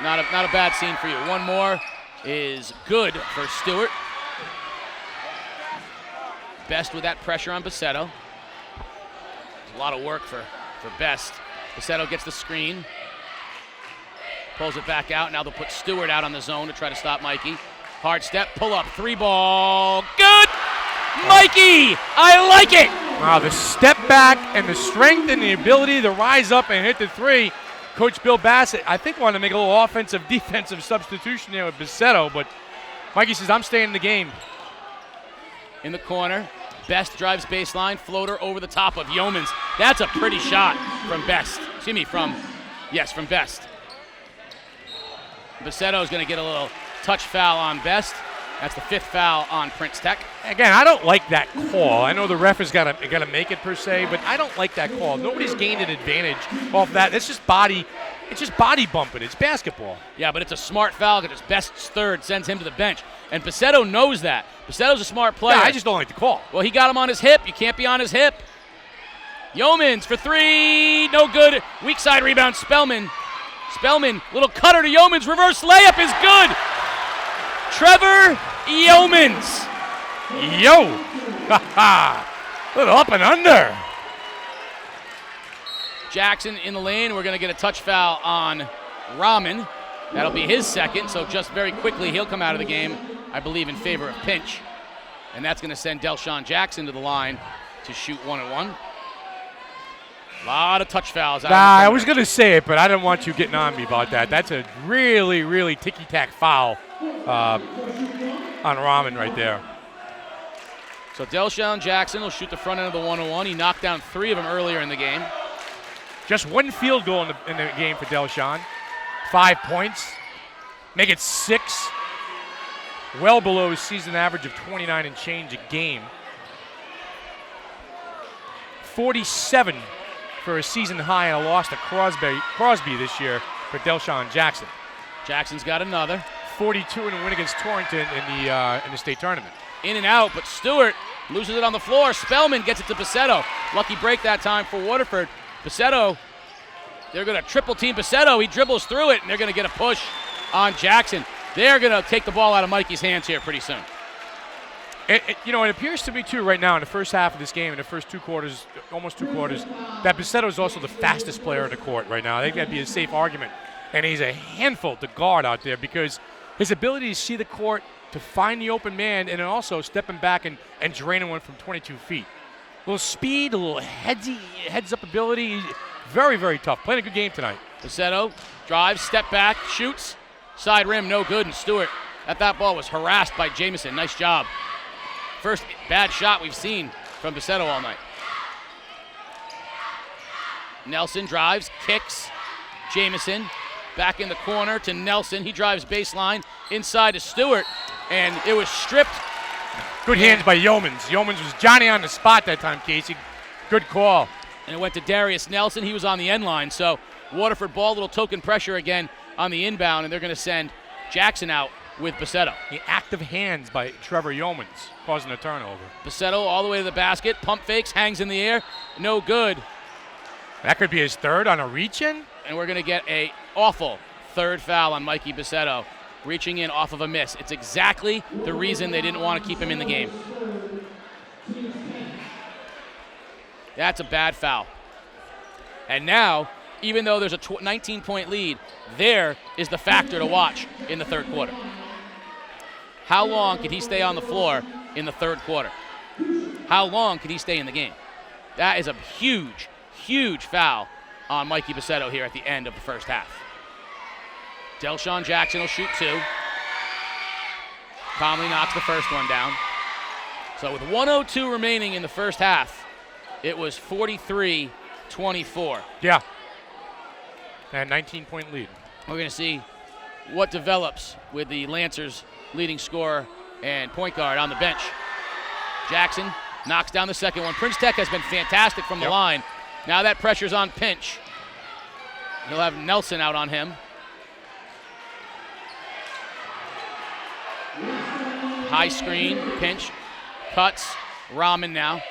Not a bad scene for you. One more is good for Stewart. Best with that pressure on Buscetto. A lot of work for Best. Buscetto gets the screen. Pulls it back out. Now they'll put Stewart out on the zone to try to stop Mikey. Hard step, pull up, three ball. Good! Mikey! I like it! Wow, the step back and the strength and the ability to rise up and hit the three. Coach Bill Bassett, I think, wanted to make a little offensive-defensive substitution there with Buscetto, but Mikey says, I'm staying in the game. In the corner, Best drives baseline, floater over the top of Yeomans. That's a pretty shot from Best. From Best. Buscetto is going to get a little touch foul on Best. That's the fifth foul on Prince Tech. Again, I don't like that call. I know the ref has got to make it per se, but I don't like that call. Nobody's gained an advantage off that. It's just body bumping. It's basketball. Yeah, but it's a smart foul because Best's third sends him to the bench. And Buscetto knows that. Buscetto's a smart player. Yeah, I just don't like the call. Well, he got him on his hip. You can't be on his hip. Yeomans for three. No good. Weak side rebound. Spellman, little cutter to Yeomans. Reverse layup is good. Trevor Yeomans. Yo! Little up and under. Jackson in the lane. We're going to get a touch foul on Rahman. That'll be his second, so just very quickly he'll come out of the game, I believe, in favor of Pinch. And that's going to send Delshawn Jackson to the line to shoot 1-1. A lot of touch fouls. I was going to say it, but I didn't want you getting on me about that. That's a really, really ticky-tack foul on Rahman right there. So Delshawn Jackson will shoot the front end of the 1-1. He knocked down three of them earlier in the game. Just one field goal in the game for Delshawn. 5 points. Make it 6. Well below his season average of 29 and change a game. 47 for a season high and a loss to Crosby this year for Delshawn Jackson. Jackson's got another. 42 in a win against Torrington in the state tournament. In and out, but Stewart loses it on the floor. Spellman gets it to Buscetto. Lucky break that time for Waterford. Buscetto, they're going to triple team Buscetto. He dribbles through it, and they're going to get a push on Jackson. They're going to take the ball out of Mikey's hands here pretty soon. It appears to me, too, right now in the first half of this game, in the first 2 quarters, almost 2 quarters, that Buscetto is also the fastest player on the court right now. I think that'd be a safe argument. And he's a handful to guard out there because his ability to see the court, to find the open man, and then also stepping back and draining one from 22 feet. little speed, a little heads-up ability. Very, very tough. Playing a good game tonight. Buscetto drives, step back, shoots. Side rim, no good, and Stewart at that ball was harassed by Jamison. Nice job. First bad shot we've seen from Buscetto all night. Nelson drives, kicks. Jamison back in the corner to Nelson. He drives baseline inside to Stewart, and it was stripped. Good hands by Yeomans. Yeomans was Johnny on the spot that time, Casey. Good call. And it went to Darius Nelson. He was on the end line, so Waterford ball, little token pressure again on the inbound, and they're going to send Jackson out with Buscetto. The active hands by Trevor Yeomans causing a turnover. Buscetto all the way to the basket, pump fakes, hangs in the air, no good. That could be his third on a reach-in. And we're going to get a awful third foul on Mikey Buscetto, reaching in off of a miss. It's exactly the reason they didn't want to keep him in the game. That's a bad foul. And now, even though there's a 19-point lead, there is the factor to watch in the third quarter. How long can he stay on the floor in the third quarter? How long can he stay in the game? That is a huge, huge foul on Mikey Buscetto here at the end of the first half. Delshawn Jackson will shoot two. Calmly knocks the first one down. So with 1:02 remaining in the first half, it was 43-24. Yeah. And 19-point lead. We're going to see what develops with the Lancers leading scorer and point guard on the bench. Jackson knocks down the second one. Prince Tech has been fantastic from the line. Now that pressure's on Pinch. He'll have Nelson out on him. High screen, Pinch, cuts, Rahman now.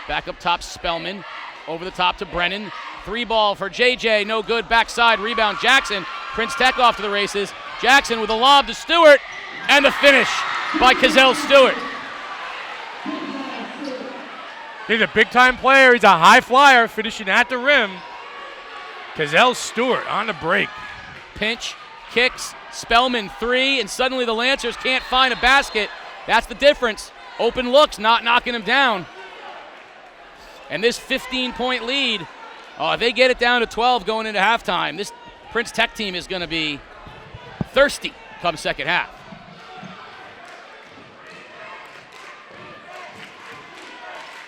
Back up top, Spellman. Over the top to Brennan. Three ball for JJ, no good. Backside rebound, Jackson. Prince Tech off to the races. Jackson with a lob to Stewart. And the finish by Cazell Stewart. He's a big-time player. He's a high flyer, finishing at the rim. Cazell Stewart on the break. Pinch, kicks, Spellman three, and suddenly the Lancers can't find a basket. That's the difference. Open looks, not knocking him down. And this 15-point lead, if they get it down to 12 going into halftime, this Prince Tech team is going to be thirsty come second half.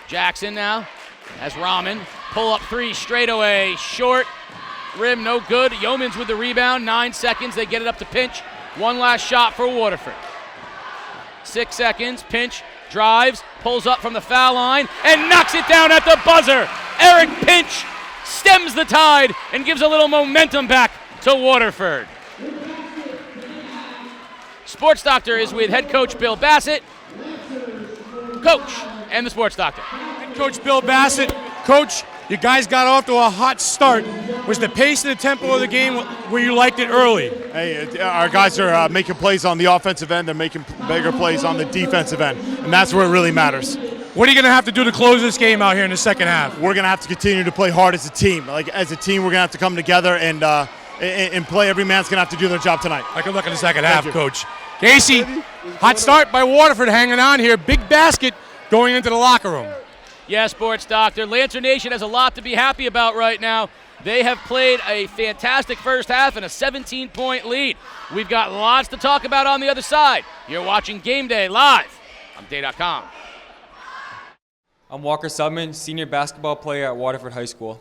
Jackson now has Rahman. Pull up three straight away, short. Rim no good. Yeomans with the rebound. 9 seconds. They get it up to Pinch. One last shot for Waterford. 6 seconds. Pinch drives, pulls up from the foul line, and knocks it down at the buzzer. Eric Pinch stems the tide and gives a little momentum back to Waterford. Sports Doctor is with head coach Bill Bassett. Coach and the Sports Doctor. Head coach Bill Bassett. Coach, you guys got off to a hot start. Was the pace and the tempo of the game where you liked it early? Hey, our guys are making plays on the offensive end. They're making bigger plays on the defensive end, and that's where it really matters. What are you going to have to do to close this game out here in the second half? We're going to have to continue to play hard as a team. Like as a team, we're going to have to come together and play. Every man's going to have to do their job tonight. Good luck in the second half, Coach. Casey, hot start by Waterford hanging on here. Big basket going into the locker room. Yeah, Sports Doctor. Lancer Nation has a lot to be happy about right now. They have played a fantastic first half and a 17-point lead. We've got lots to talk about on the other side. You're watching Game Day live on Day.com. I'm Walker Subman, senior basketball player at Waterford High School.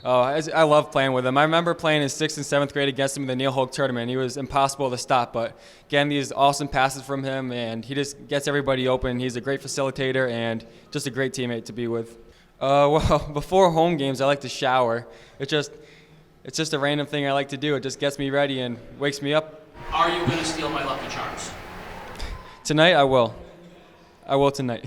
I love playing with him. I remember playing in 6th and 7th grade against him in the Neil Hoke tournament. He was impossible to stop, but getting these awesome passes from him, and he just gets everybody open. He's a great facilitator and just a great teammate to be with. Well, before home games, I like to shower. It's just a random thing I like to do. It just gets me ready and wakes me up. Are you going to steal my Lucky Charms? Tonight, I will. I will tonight.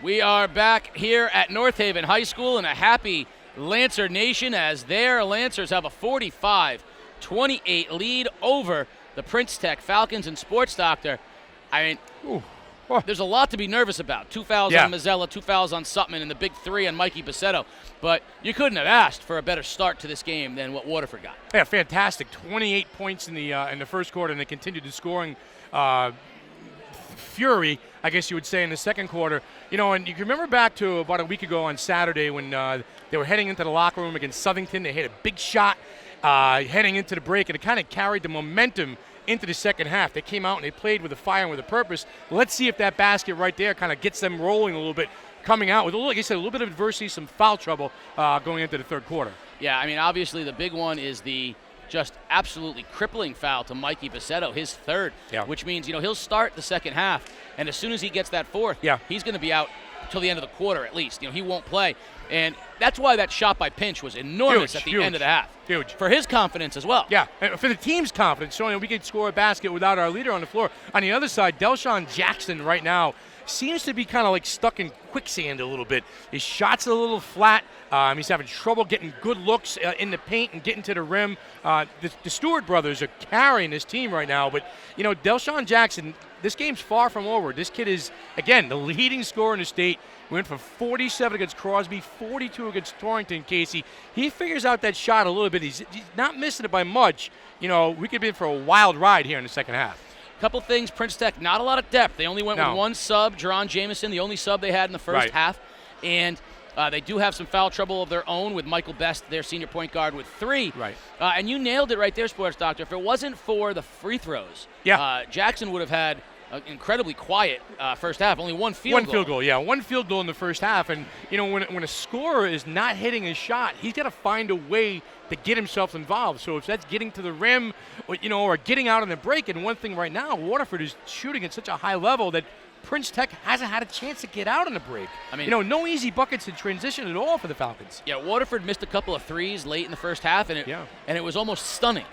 We are back here at North Haven High School in a happy Lancer Nation as their Lancers have a 45-28 lead over the Prince Tech Falcons. And Sports Doctor, I mean, there's a lot to be nervous about. 2 fouls on Mazzella, 2 fouls on Sutman, and the big 3 on Mikey Buscetto. But you couldn't have asked for a better start to this game than what Waterford got. Yeah, fantastic. 28 points in the first quarter, and they continued to scoring fury, I guess you would say, in the second quarter. And you can remember back to about a week ago on Saturday when they were heading into the locker room against Southington. They hit a big shot heading into the break, and it kind of carried the momentum into the second half. They came out and they played with a fire and with a purpose. Let's see if that basket right there kind of gets them rolling a little bit, coming out with, like I said, a little bit of adversity, some foul trouble going into the third quarter. Yeah, I mean, obviously the big one is the just absolutely crippling foul to Mikey Buscetto, his third, which means, he'll start the second half, and as soon as he gets that fourth, he's going to be out till the end of the quarter at least. He won't play. And that's why that shot by Pinch was enormous at the end of the half. Huge. For his confidence as well. Yeah, and for the team's confidence, showing we could score a basket without our leader on the floor. On the other side, Delshawn Jackson right now seems to be kind of like stuck in quicksand a little bit. His shot's a little flat. He's having trouble getting good looks in the paint and getting to the rim. The Stewart brothers are carrying this team right now. But, Delshawn Jackson, this game's far from over. This kid is, again, the leading scorer in the state. We went for 47 against Crosby, 42 against Torrington, Casey. He figures out that shot a little bit. He's not missing it by much. We could be in for a wild ride here in the second half. Couple things, Prince Tech, not a lot of depth. They only went with one sub, Jerron Jameson, the only sub they had in the first half. And they do have some foul trouble of their own with Michael Best, their senior point guard, with 3. Right. And you nailed it right there, Sports Doctor. If it wasn't for the free throws, Jackson would have had an incredibly quiet first half. Only one field goal. One field goal, yeah. One field goal in the first half. And, when a scorer is not hitting his shot, he's got to find a way to get himself involved. So if that's getting to the rim, or getting out on the break, and one thing right now, Waterford is shooting at such a high level that Prince Tech hasn't had a chance to get out on the break. I mean, no easy buckets in transition at all for the Falcons. Yeah, Waterford missed a couple of threes late in the first half, and it was almost stunning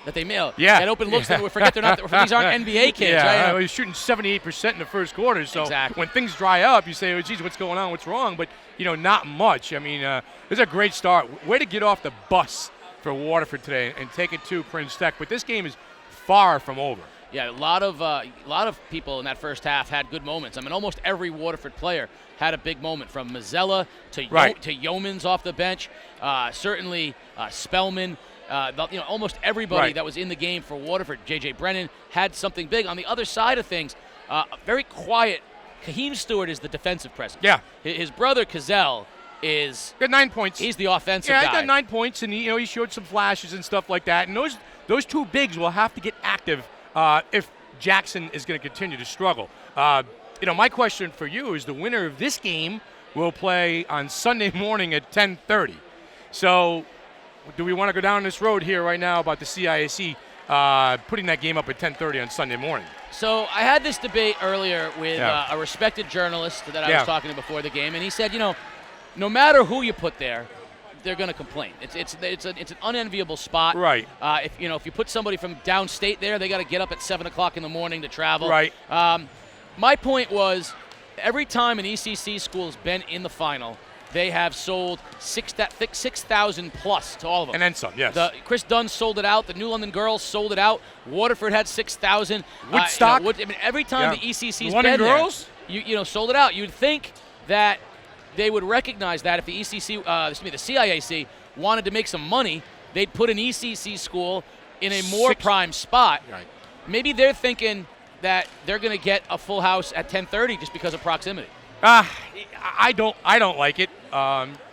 that they mailed. Yeah. That open looks, we forget these aren't NBA kids. Yeah, right? He's shooting 78% in the first quarter, so exactly. When things dry up, you say, oh, geez, what's going on, what's wrong? But, not much. I mean, it's a great start. Way to get off the bus for Waterford today and take it to Prince Tech. But this game is far from over. Yeah, a lot of people in that first half had good moments. I mean, almost every Waterford player had a big moment, from Mazzella to Yeomans off the bench. Certainly Spellman. Almost everybody that was in the game for Waterford. J.J. Brennan had something big. On the other side of things, very quiet. Kaheem Stewart is the defensive presence. Yeah. His brother Cazell is got 9 points. He's the offensive guy. Yeah, he got 9 points, and he showed some flashes and stuff like that. And those two bigs will have to get active if Jackson is going to continue to struggle. My question for you is, the winner of this game will play on Sunday morning at 10:30. So do we want to go down this road here right now about the CIAC putting that game up at 10:30 on Sunday morning? So I had this debate earlier with a respected journalist that I was talking to before the game, and he said, no matter who you put there, they're going to complain. It's an unenviable spot. Right. If you put somebody from downstate there, they got to get up at 7 o'clock in the morning to travel. Right. My point was, every time an ECC school has been in the final, they have sold 6,000 plus to all of them. And then some, yes. Chris Dunn sold it out. The New London girls sold it out. Waterford had 6,000. Woodstock. Every time the ECC's London been girls? there, sold it out. You'd think that they would recognize that if the CIAC wanted to make some money, they'd put an ECC school in a more prime spot. Right. Maybe they're thinking that they're going to get a full house at 10:30 just because of proximity. I don't like it.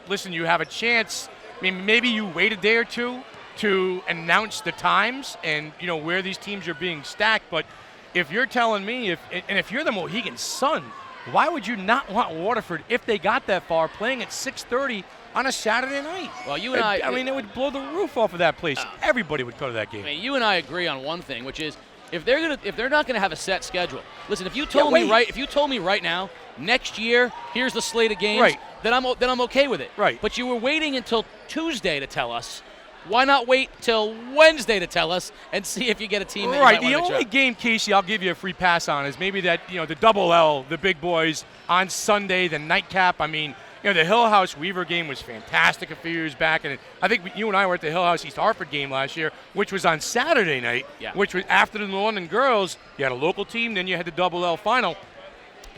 Listen, you have a chance. I mean, maybe you wait a day or two to announce the times and where these teams are being stacked. But if you're telling me, if you're the Mohegan Sun, why would you not want Waterford, if they got that far, playing at 6:30 on a Saturday night? Well, you and I mean, it would blow the roof off of that place. Everybody would go to that game. I mean, you and I agree on one thing, which is, if they're not going to have a set schedule. Listen, if you told me right now, next year, here's the slate of games, then I'm okay with it. Right. But you were waiting until Tuesday to tell us. Why not wait till Wednesday to tell us and see if you get a team that you might want to The only game, Casey, I'll give you a free pass on is maybe that, the double L, the big boys, on Sunday, the nightcap. I mean, the Hill House Weaver game was fantastic a few years back, and I think you and I were at the Hill House East Hartford game last year, which was on Saturday night, which was after the London girls. You had a local team, then you had the double L final.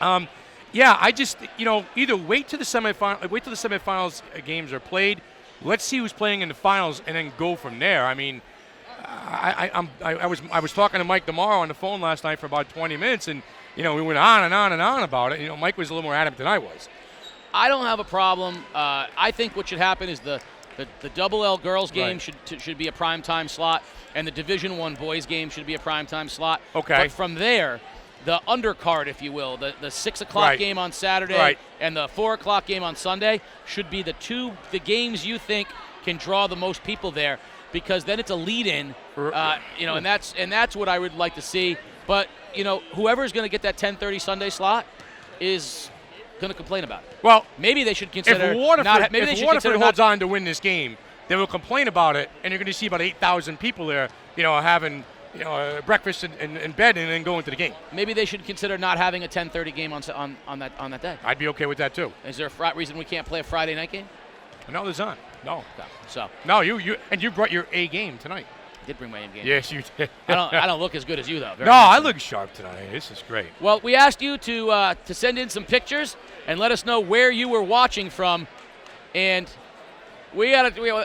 I just, either wait till the semifinals games are played. Let's see who's playing in the finals, and then go from there. I mean, I was talking to Mike DeMauro on the phone last night for about 20 minutes, and we went on and on and on about it. Mike was a little more adamant than I was. I don't have a problem. I think what should happen is the Double L girls game should be a primetime slot, and the Division I boys game should be a primetime slot. Okay. But from there, the undercard, if you will, the 6 o'clock game on Saturday and the 4 o'clock game on Sunday should be the games you think can draw the most people there, because then it's a lead-in, and that's what I would like to see. But whoever's going to get that 10:30 Sunday slot is going to complain about it. Well, maybe they should consider if Waterford holds on to win this game, they will complain about it, and you're going to see about 8,000 people there, having breakfast and bed and then going to the game. Maybe they should consider not having a 10:30 game on that day. I'd be okay with that too. Is there a reason we can't play a Friday night game? No, there's not. No. So. No, you brought your A game tonight. I did bring my A game. Yes, you did. I don't look as good as you though. I look sharp tonight. This is great. Well, we asked you to send in some pictures and let us know where you were watching from, and we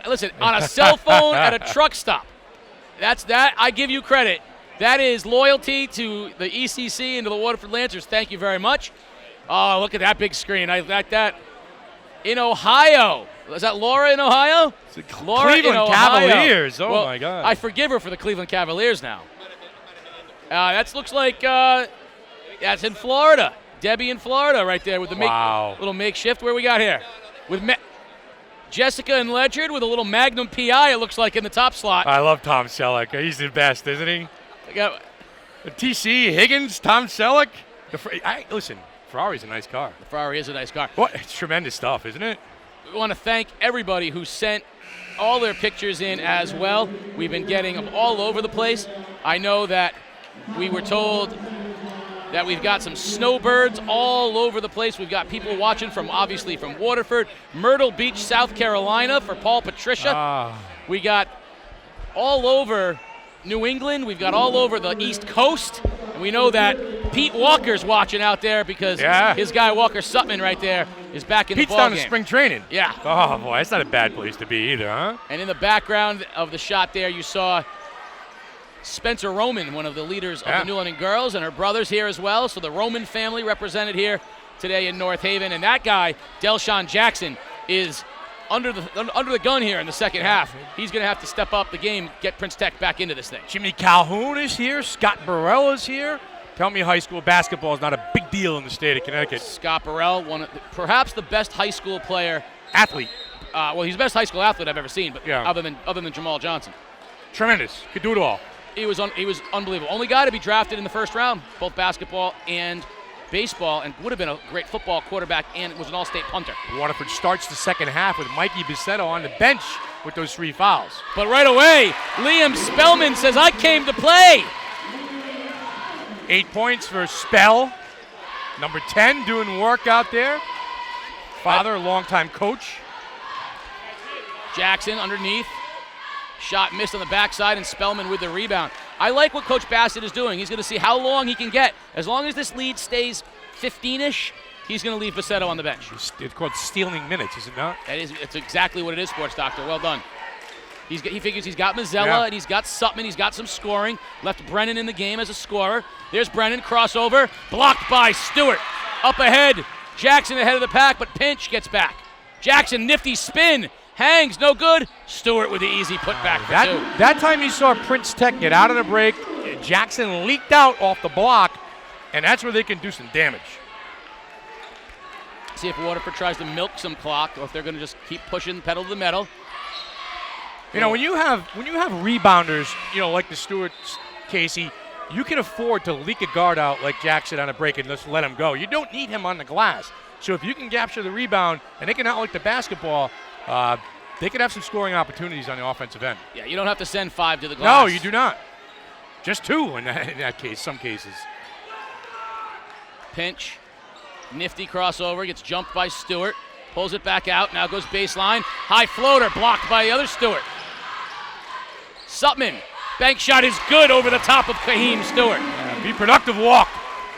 listen on a cell phone at a truck stop. That's that. I give you credit. That is loyalty to the ECC and to the Waterford Lancers. Thank you very much. Oh, look at that big screen. I like that. In Ohio. Is that Laura in Ohio? Laura Cleveland in Ohio. Cavaliers. Oh, well, my God. I forgive her for the Cleveland Cavaliers now. That looks like that's in Florida. Debbie in Florida right there with the little makeshift. Where we got here? With Jessica and Ledgerd with a little Magnum PI, it looks like, in the top slot. I love Tom Selleck. He's the best, isn't he? TC, Higgins, Tom Selleck. Listen, Ferrari's a nice car. The Ferrari is a nice car. What? It's tremendous stuff, isn't it? We want to thank everybody who sent all their pictures in as well. We've been getting them all over the place. I know that we were told that we've got some snowbirds all over the place. We've got people watching from Waterford, Myrtle Beach, South Carolina for Paul Patricia. We got all over New England. We've got all over the East Coast. And we know that Pete Walker's watching out there because his guy Walker Sutman right there is back in the ballgame. Pete's down in spring training. Yeah. Oh, boy, that's not a bad place to be either, huh? And in the background of the shot there, you saw Spencer Roman, one of the leaders of the New London Girls, and her brothers here as well. So the Roman family represented here today in North Haven. And that guy, Delshawn Jackson, is under the gun here in the second half. He's going to have to step up the game, get Prince Tech back into this thing. Jimmy Calhoun is here. Scott Burrell is here. Tell me high school basketball is not a big deal in the state of Connecticut. Scott Burrell, perhaps the best high school player. Athlete. Well, he's the best high school athlete I've ever seen, but other than Jamal Johnson. Tremendous. Could do it all. He was unbelievable. Only guy to be drafted in the first round, both basketball and baseball, and would have been a great football quarterback and was an all-state punter. Waterford starts the second half with Mikey Buscetto on the bench with those 3 fouls. But right away, Liam Spellman says, I came to play. 8 points for Spell. Number 10 doing work out there. Father, longtime coach. Jackson underneath. Shot missed on the backside, and Spellman with the rebound. I like what Coach Bassett is doing. He's going to see how long he can get. As long as this lead stays 15-ish, he's going to leave Buscetto on the bench. It's called stealing minutes, is it not? It's exactly what it is, Sports Doctor. Well done. He figures he's got Mazzella, and he's got Sutman. He's got some scoring. Left Brennan in the game as a scorer. There's Brennan, crossover, blocked by Stewart. Up ahead, Jackson ahead of the pack, but Pinch gets back. Jackson, nifty spin. Hangs, no good. Stewart with the easy putback for 2. That time you saw Prince Tech get out of the break. Jackson leaked out off the block, and that's where they can do some damage. See if Waterford tries to milk some clock, or if they're going to just keep pushing pedal to the metal. When you have rebounders, like the Stewart, Casey, you can afford to leak a guard out like Jackson on a break and just let him go. You don't need him on the glass. So if you can capture the rebound and they can outlick the basketball, they could have some scoring opportunities on the offensive end. Yeah, you don't have to send 5 to the glass. No, you do not. Just 2 in that case, some cases. Pinch, nifty crossover, gets jumped by Stewart, pulls it back out, now goes baseline. High floater, blocked by the other Stewart. Sutman, bank shot is good over the top of Kaheem Stewart. Be productive walk.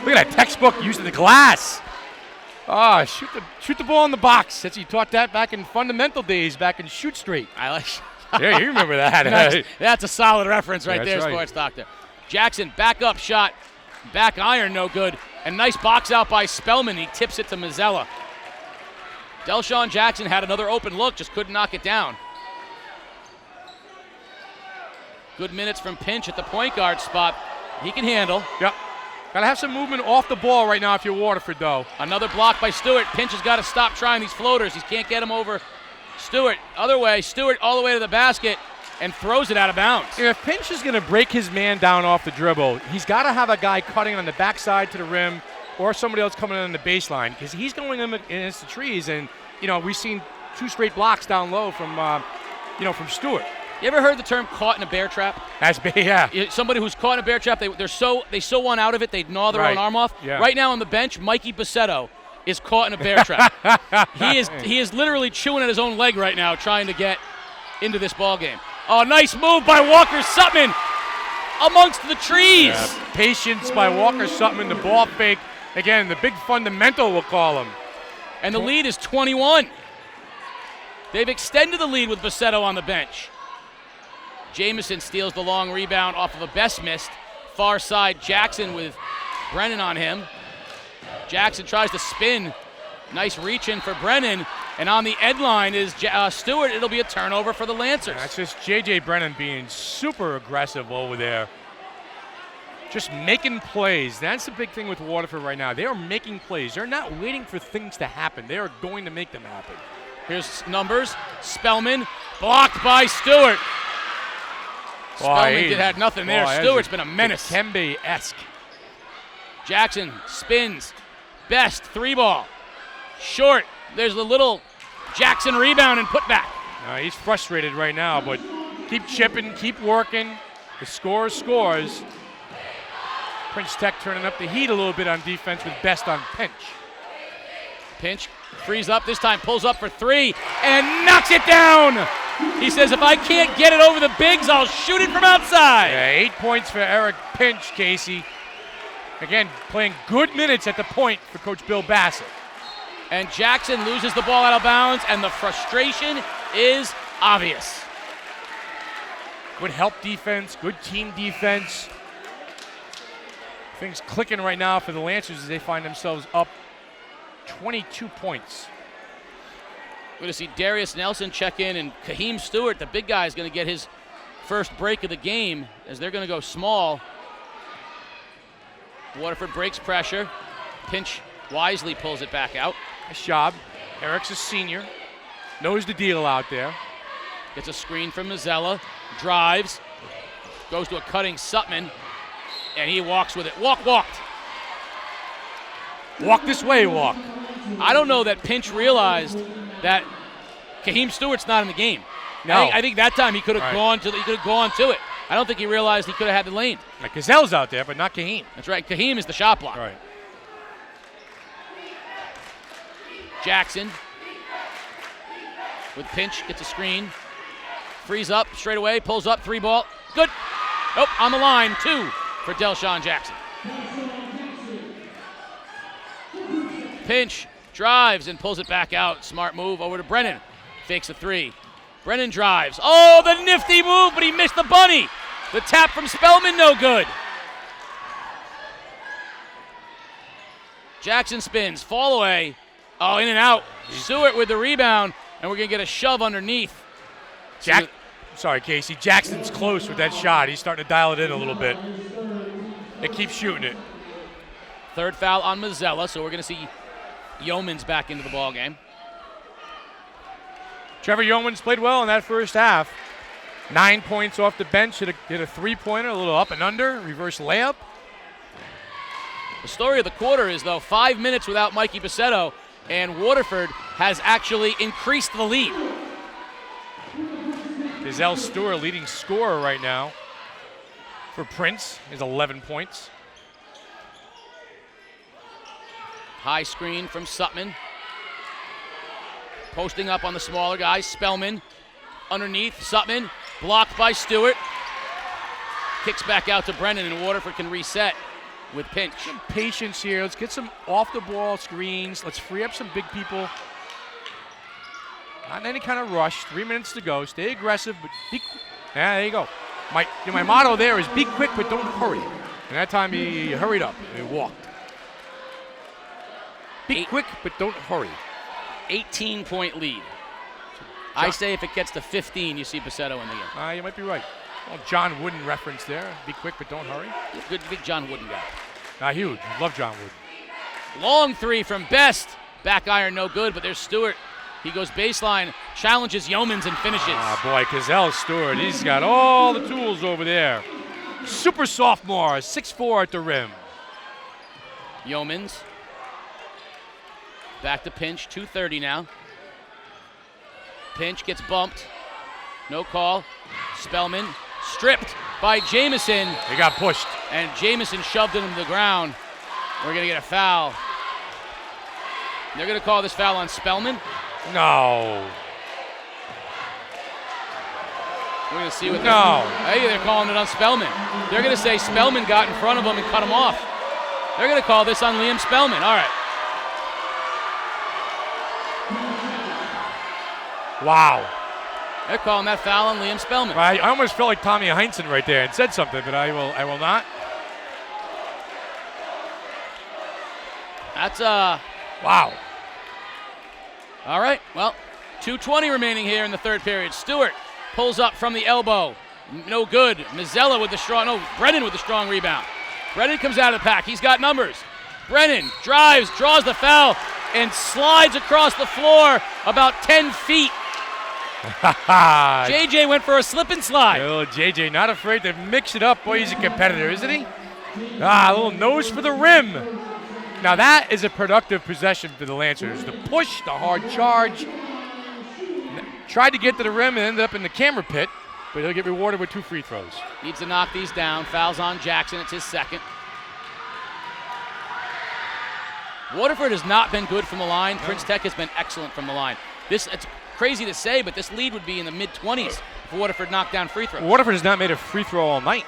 Look at that textbook using the glass. Shoot the ball in the box. That's you taught that back in fundamental days, back in Shoot Straight. I like. Yeah, you remember that. That's a solid reference right there, right. Sports Doctor. Jackson, back up shot, back iron, no good. And nice box out by Spellman. He tips it to Mazzella. Delshawn Jackson had another open look, just couldn't knock it down. Good minutes from Pinch at the point guard spot. He can handle. Yep. Gotta have some movement off the ball right now if you're Waterford, though. Another block by Stewart. Pinch has got to stop trying these floaters. He can't get him over Stewart. Other way, Stewart all the way to the basket and throws it out of bounds. If Pinch is going to break his man down off the dribble, he's got to have a guy cutting on the backside to the rim or somebody else coming in on the baseline because he's going against the trees. And, we've seen 2 straight blocks down low from Stewart. You ever heard the term caught in a bear trap? Yeah. Somebody who's caught in a bear trap, they so want out of it, they gnaw their own arm off. Yeah. Right now on the bench, Mikey Buscetto is caught in a bear trap. He is literally chewing at his own leg right now trying to get into this ball game. Oh, nice move by Walker Sutton amongst the trees. Yeah, patience by Walker Sutton, the ball fake. Again, the big fundamental, we'll call him. And the lead is 21. They've extended the lead with Buscetto on the bench. Jamison steals the long rebound off of a best missed. Far side, Jackson with Brennan on him. Jackson tries to spin. Nice reach in for Brennan. And on the end line is Stewart. It'll be a turnover for the Lancers. That's just J.J. Brennan being super aggressive over there. Just making plays. That's the big thing with Waterford right now. They are making plays. They're not waiting for things to happen. They are going to make them happen. Here's numbers. Spellman blocked by Stewart. Spellman had nothing there. Stewart's been a menace. Kembe-esque. Jackson spins. Best 3-ball. Short. There's the little Jackson rebound and put back. He's frustrated right now, but keep chipping, keep working. The score scores. Prince Tech turning up the heat a little bit on defense with Best on Pinch. Pinch frees up this time, pulls up for 3, and knocks it down. He says, if I can't get it over the bigs, I'll shoot it from outside. Yeah, 8 points for Eric Pinch, Casey. Again, playing good minutes at the point for Coach Bill Bassett. And Jackson loses the ball out of bounds, and the frustration is obvious. Good help defense, good team defense. Things clicking right now for the Lancers as they find themselves up 22 points. We're going to see Darius Nelson check in, and Kaheem Stewart, the big guy, is going to get his first break of the game as they're going to go small. Waterford breaks pressure. Pinch wisely pulls it back out. Nice job. Eric's a senior. Knows the deal out there. Gets a screen from Mazzella. Drives. Goes to a cutting Sutton. And he walks with it. Walked. Walk this way, walk. I don't know that Pinch realized that Kaheem Stewart's not in the game. No. I think that time he could have gone to it. I don't think he realized he could have had the lane. Like Gazelle's out there, but not Kaheem. That's right. Kaheem is the shot block. Right. Jackson with Pinch, gets a screen. Frees up straight away, pulls up, 3-ball. Good. Nope, on the line, 2 for Delshawn Jackson. Pinch drives and pulls it back out. Smart move over to Brennan. Fakes a 3. Brennan drives. Oh, the nifty move, but he missed the bunny. The tap from Spellman, no good. Jackson spins, fall away. Oh, in and out. Stewart with the rebound, and we're going to get a shove underneath. Sorry, Casey. Jackson's close with that shot. He's starting to dial it in a little bit. They keep shooting it. Third foul on Mazzella, so we're going to see Yeomans back into the ball game. Trevor Yeomans played well in that first half. 9 points off the bench, hit a 3-pointer, a little up and under, reverse layup. The story of the quarter is, though, 5 minutes without Mikey Buscetto, and Waterford has actually increased the lead. Gazelle Stewart, leading scorer right now for Prince, is 11 points. High screen from Sutton. Posting up on the smaller guys. Spellman underneath. Sutton blocked by Stewart. Kicks back out to Brennan, and Waterford can reset with Pinch. Some patience here. Let's get some off-the-ball screens. Let's free up some big people. Not in any kind of rush. 3 minutes to go. Stay aggressive, but be quick. Yeah, there you go. My motto there is be quick, but don't hurry. And that time he hurried up and he walked. Be quick, but don't hurry. 18-point lead. I say if it gets to 15, you see Buscetto in the game. You might be right. Well, John Wooden reference there. Be quick, but don't hurry. Good, big John Wooden guy. Huge. Love John Wooden. Long three from Best. Back iron, no good, but there's Stewart. He goes baseline, challenges Yeomans and finishes. Boy, Cazell Stewart, he's got all the tools over there. Super sophomore, 6'4" at the rim. Yeomans. Back to Pinch, 2:30 now. Pinch gets bumped. No call. Spellman stripped by Jamison. He got pushed. And Jamison shoved him to the ground. We're going to get a foul. They're going to call this foul on Spellman. No. We're going to see what Hey, they're calling it on Spellman. They're going to say Spellman got in front of him and cut him off. They're going to call this on Liam Spellman. All right. Wow. They're calling that foul on Liam Spellman. I almost felt like Tommy Heinsohn right there and said something, but I will not. That's wow. All right. Well, 2:20 remaining here in the third period. Stewart pulls up from the elbow. No good. Mazzella with the strong. No, Brennan with the strong rebound. Brennan comes out of the pack. He's got numbers. Brennan drives, draws the foul, and slides across the floor about 10 feet. JJ went for a slip and slide. Little JJ, not afraid to mix it up. Boy, he's a competitor, isn't he? A little nose for the rim. Now that is a productive possession for the Lancers. The push, the hard charge. Tried to get to the rim and ended up in the camera pit, but he'll get rewarded with 2 free throws. Needs to knock these down. Fouls on Jackson. It's his second. Waterford has not been good from the line. No. Prince Tech has been excellent from the line. It's crazy to say, but this lead would be in the mid-20s if Waterford knocked down free throws. Waterford has not made a free throw all night.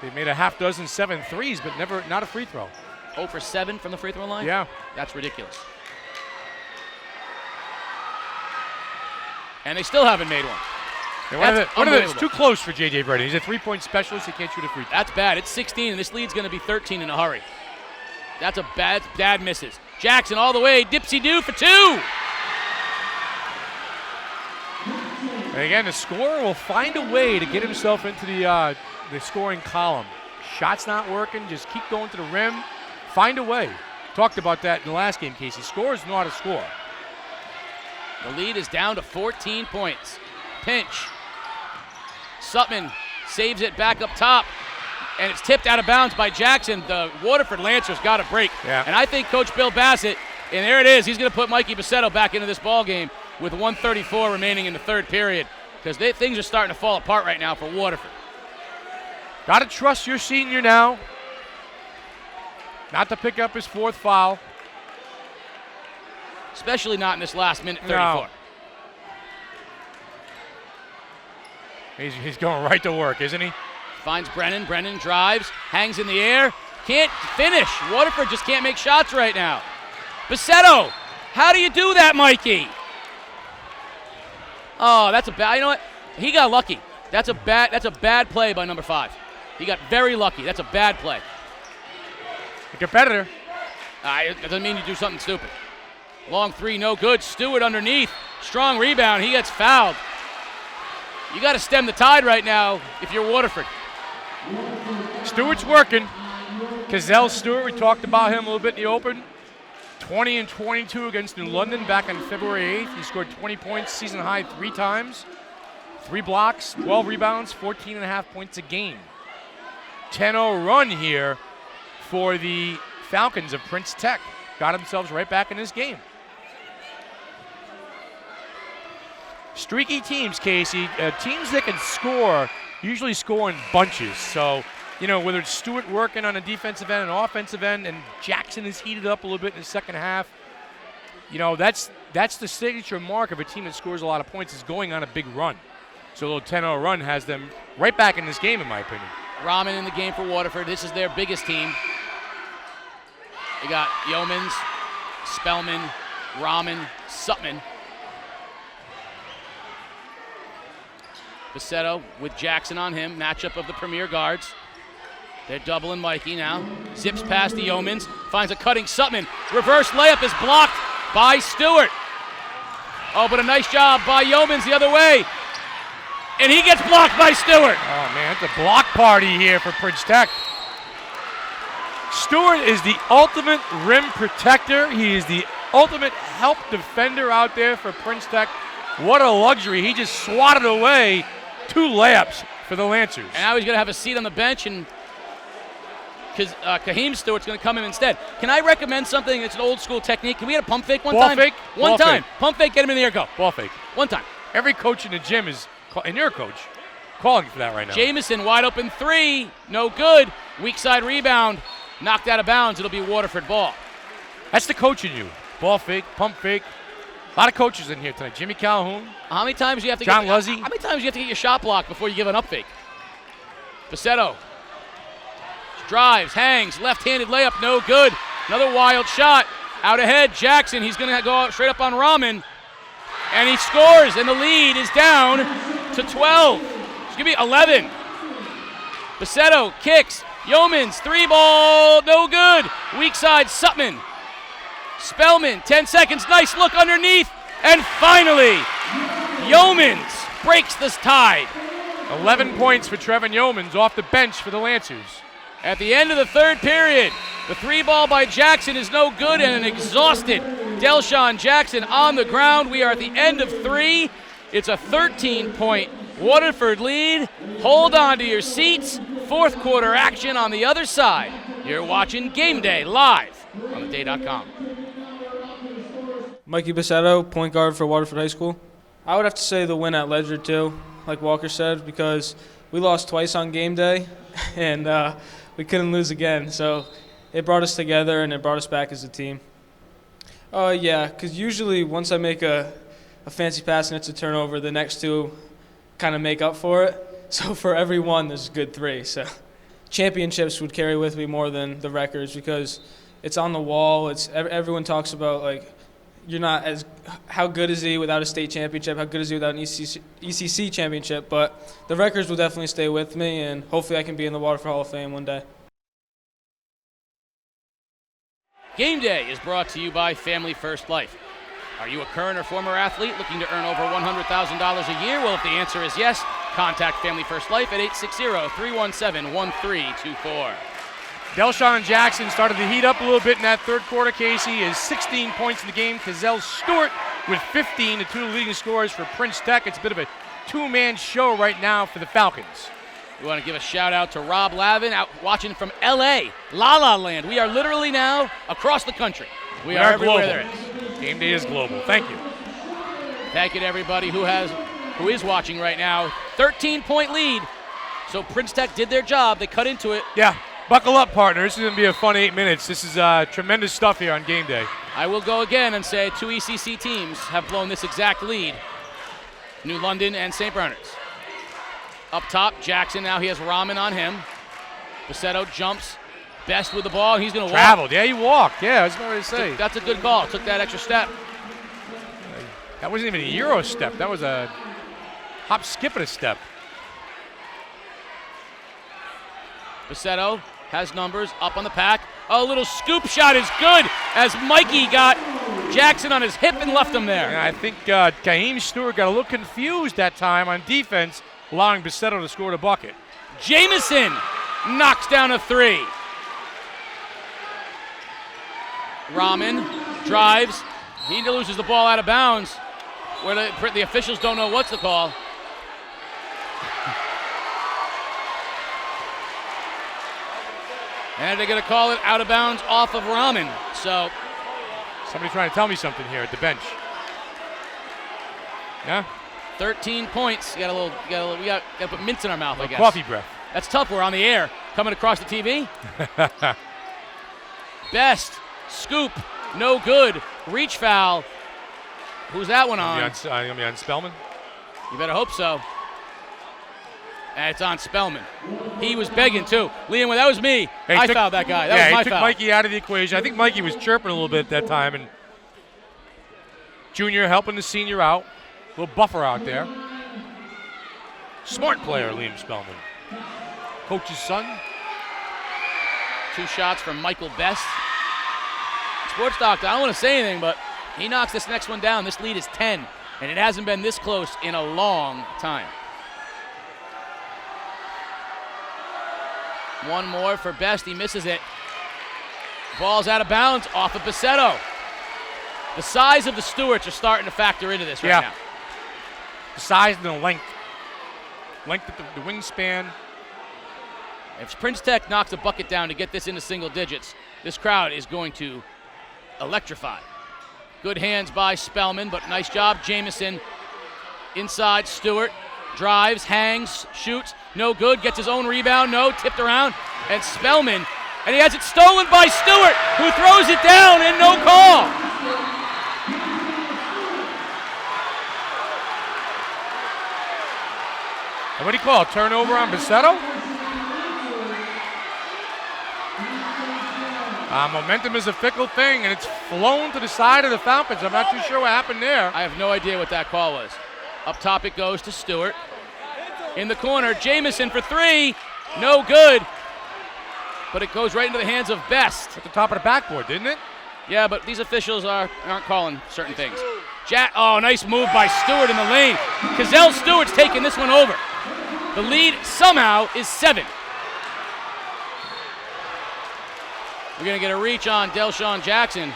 They've made a half dozen 7 threes, but not a free throw. 0 for 7 from the free throw line? Yeah. That's ridiculous. And they still haven't made one. It's too close for J.J. Brennan. He's a three-point specialist. He can't shoot a free throw. That's bad. It's 16, and this lead's going to be 13 in a hurry. That's a bad misses. Jackson all the way, dipsy-do for 2. And again, the scorer will find a way to get himself into the scoring column. Shot's not working, just keep going to the rim. Find a way. Talked about that in the last game, Casey. Scorers know how to score. The lead is down to 14 points. Pinch. Sutman saves it back up top, and it's tipped out of bounds by Jackson. The Waterford Lancers got a break. Yeah. And I think Coach Bill Bassett, and there it is, he's going to put Mikey Buscetto back into this ball game with 1:34 remaining in the third period, because things are starting to fall apart right now for Waterford. Got to trust your senior now not to pick up his 4th foul. Especially not in this last minute 34. No. He's going right to work, isn't he? Finds Brennan. Brennan drives, hangs in the air, can't finish. Waterford just can't make shots right now. Buscetto, how do you do that, Mikey? Oh, that's a bad. You know what? He got lucky. That's a bad play by number 5. He got very lucky. That's a bad play. A competitor. It doesn't mean you do something stupid. Long 3, no good. Stewart underneath. Strong rebound. He gets fouled. You got to stem the tide right now if you're Waterford. Stewart's working. Cazell Stewart, we talked about him a little bit in the open. 20 and 22 against New London back on February 8th. He scored 20 points, season high 3 times. 3 blocks, 12 rebounds, 14.5 points a game. 10-0 run here for the Falcons of Prince Tech. Got themselves right back in this game. Streaky teams, Casey. Teams that can score usually score in bunches. So, whether it's Stewart working on a defensive end and offensive end, and Jackson is heated up a little bit in the second half, that's the signature mark of a team that scores a lot of points, is going on a big run. So a little 10-0 run has them right back in this game, in my opinion. Rahman in the game for Waterford. This is their biggest team. They got Yeomans, Spellman, Rahman, Sutman. Buscetto with Jackson on him. Matchup of the premier guards. They're doubling Mikey now. Zips past the Yeomans. Finds a cutting Sutman. Reverse layup is blocked by Stewart. Oh, but a nice job by Yeomans the other way. And he gets blocked by Stewart. Oh, man, it's a block party here for Prince Tech. Stewart is the ultimate rim protector. He is the ultimate help defender out there for Prince Tech. What a luxury. He just swatted away 2 layups for the Lancers. And now he's going to have a seat on the bench, and because Kaheem Stewart's going to come in instead. Can I recommend something that's an old school technique? Can we get a pump fake one time? Ball fake? One time. Pump fake, get him in the air, go. Ball fake. One time. Every coach in the gym is, and you're a coach, calling for that right now. Jamison wide open 3, no good. Weak side rebound, knocked out of bounds. It'll be Waterford ball. That's the coach in you. Ball fake, pump fake. A lot of coaches in here tonight. Jimmy Calhoun. How many times do you have to John Luzzy. How many times do you have to get your shot blocked before you give an up fake? Buscetto drives, hangs, left-handed layup, no good. Another wild shot. Out ahead, Jackson. He's going to go out straight up on Rahman. And he scores, and the lead is down to 12. It's going to be 11. Buscetto kicks. Yeomans, 3-ball, no good. Weak side, Sutman. Spellman, 10 seconds, nice look underneath. And finally, Yeomans breaks this tide. 11 points for Trevor Yeomans off the bench for the Lancers. At the end of the third period, the 3-ball by Jackson is no good, and an exhausted Delshawn Jackson on the ground. We are at the end of 3. It's a 13-point Waterford lead. Hold on to your seats. Fourth quarter action on the other side. You're watching Game Day live on theday.com. Mikey Buscetto, point guard for Waterford High School. I would have to say the win at Ledyard too, like Walker said, because we lost twice on game day, and we couldn't lose again. So it brought us together, and it brought us back as a team. Yeah, because usually once I make a fancy pass and it's a turnover, the next 2 kind of make up for it. So for every one, there's a good 3. So championships would carry with me more than the records because it's on the wall. It's everyone talks about, like, you're not as – how good is he without a state championship? How good is he without an ECC championship? But the records will definitely stay with me, and hopefully I can be in the Waterford Hall of Fame one day. Game Day is brought to you by Family First Life. Are you a current or former athlete looking to earn over $100,000 a year? Well, if the answer is yes, contact Family First Life at 860-317-1324. Delshawn Jackson started to heat up a little bit in that third quarter, Casey. Is 16 points in the game. Cazell Stewart with 15, the 2 leading scorers for Prince Tech. It's a bit of a 2-man show right now for the Falcons. We want to give a shout out to Rob Lavin out watching from LA, La La Land. We are literally now across the country. We are everywhere global. there is. Game Day is global. Thank you. Thank you to everybody who is watching right now. 13-point lead. So Prince Tech did their job. They cut into it. Yeah, buckle up, partner. This is going to be a fun 8 minutes. This is tremendous stuff here on Game Day. I will go again and say 2 ECC teams have blown this exact lead. New London and St. Bernard's. Up top, Jackson now, he has Rahman on him. Buscetto jumps. Best with the ball. He's going to walk. Traveled. Yeah, he walked. Yeah, I was about to say. That's a good call. Took that extra step. That wasn't even a Euro step. That was a hop, skip, and a step. Buscetto has numbers up on the pack. A little scoop shot is good as Mikey got Jackson on his hip and left him there. And I think Kaheem Stewart got a little confused that time on defense, allowing Buscetto to score the bucket. Jamison knocks down a 3. Rahman drives. He loses the ball out of bounds where the officials don't know what's the call. And they're going to call it out of bounds off of Rahman. So somebody trying to tell me something here at the bench. Yeah? 13 points. We got to put mints in our mouth, I guess. Coffee breath. That's tough. We're on the air. Coming across the TV. Best. Scoop. No good. Reach foul. Who's that one on? Going to be on Spellman? You better hope so. And it's on Spellman. He was begging, too. Liam, that was me. I fouled that guy. That was my he took foul. Mikey out of the equation. I think Mikey was chirping a little bit at that time. And Junior helping the senior out. A little buffer out there. Smart player, Liam Spellman. Coach's son. 2 shots from Michael Best. Sports Doctor, I don't want to say anything, but he knocks this next one down. This lead is 10, and it hasn't been this close in a long time. One more for Best. He misses it. Ball's out of bounds off of Buscetto. The size of the Stewarts are starting to factor into this right now. The size and the length. Length of the wingspan. If Prince Tech knocks a bucket down to get this into single digits, this crowd is going to electrify. Good hands by Spellman, but nice job. Jamison inside. Stewart drives, hangs, shoots. No good. Gets his own rebound. No. Tipped around. And Spellman. And he has it stolen by Stewart, who throws it down and no call. And what do you call it? Turnover on Buscetto? Momentum is a fickle thing, and it's flown to the side of the Falcons. I'm not too sure what happened there. I have no idea what that call was. Up top it goes to Stewart. In the corner, Jamison for 3. No good. But it goes right into the hands of Best. At the top of the backboard, didn't it? Yeah, but these officials aren't calling certain things. Nice move by Stewart in the lane. Cazell Stewart's taking this one over. The lead somehow is 7. We're going to get a reach on Delshawn Jackson. And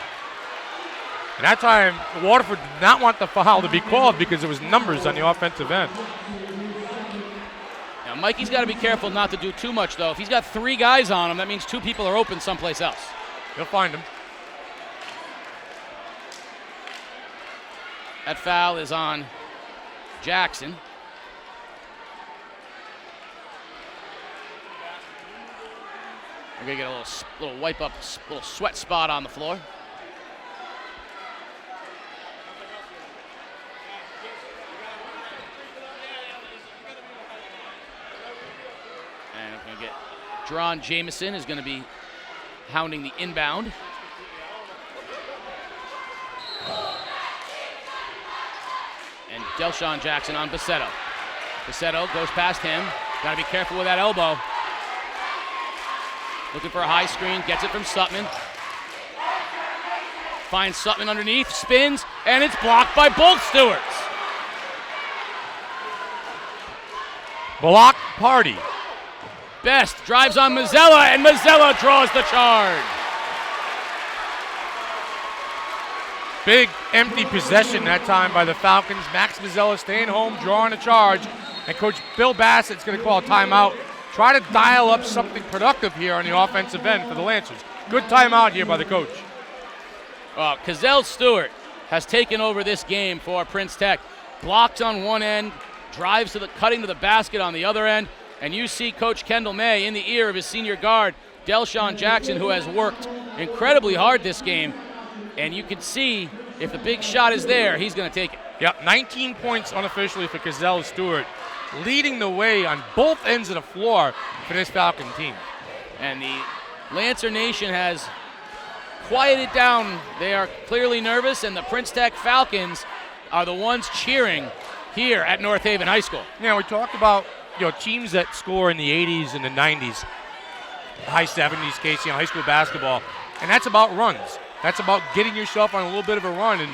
that time, Waterford did not want the foul to be called because there was numbers on the offensive end. Now, Mikey's got to be careful not to do too much, though. If he's got 3 guys on him, that means 2 people are open someplace else. He'll find him. That foul is on Jackson. We're going to get a little wipe up, little sweat spot on the floor. And we're going to get Dron Jamison is going to be hounding the inbound. And Delshawn Jackson on Buscetto. Buscetto goes past him. Got to be careful with that elbow. Looking for a high screen, gets it from Sutman. Finds Sutman underneath, spins, and it's blocked by both Stewarts. Block party. Best drives on Mazzella, and Mazzella draws the charge. Big empty possession that time by the Falcons. Max Mazzella staying home, drawing a charge. And Coach Bill Bassett's going to call a timeout. Try to dial up something productive here on the offensive end for the Lancers. Good timeout here by the coach. Cazell Stewart has taken over this game for Prince Tech. Blocked on one end, drives cutting to the basket on the other end, and you see Coach Kendall May in the ear of his senior guard, Delshawn Jackson, who has worked incredibly hard this game, and you can see if the big shot is there, he's going to take it. Yep, 19 points unofficially for Cazell Stewart, leading the way on both ends of the floor for this Falcon team. And the Lancer Nation has quieted down. They are clearly nervous, and the Prince Tech Falcons are the ones cheering here at North Haven High School. Yeah, we talked about teams that score in the 80s and the 90s, high 70s, Casey, in high school basketball, and that's about runs. That's about getting yourself on a little bit of a run and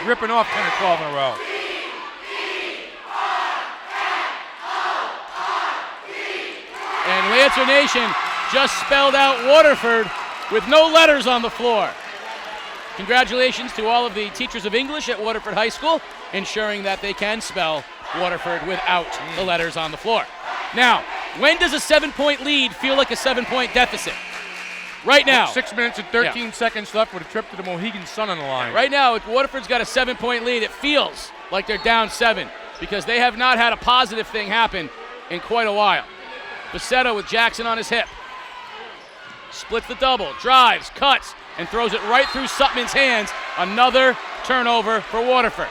ripping off 10 or 12 in a row. And Lancer Nation just spelled out Waterford with no letters on the floor. Congratulations to all of the teachers of English at Waterford High School, ensuring that they can spell Waterford without the letters on the floor. Now, when does a 7-point lead feel like a 7-point deficit? Right now. 6 minutes and 13 seconds left with a trip to the Mohegan Sun on the line. Right now, if Waterford's got a 7-point lead, it feels like they're down 7 because they have not had a positive thing happen in quite a while. Buscetto with Jackson on his hip. Splits the double, drives, cuts, and throws it right through Sutman's hands. Another turnover for Waterford.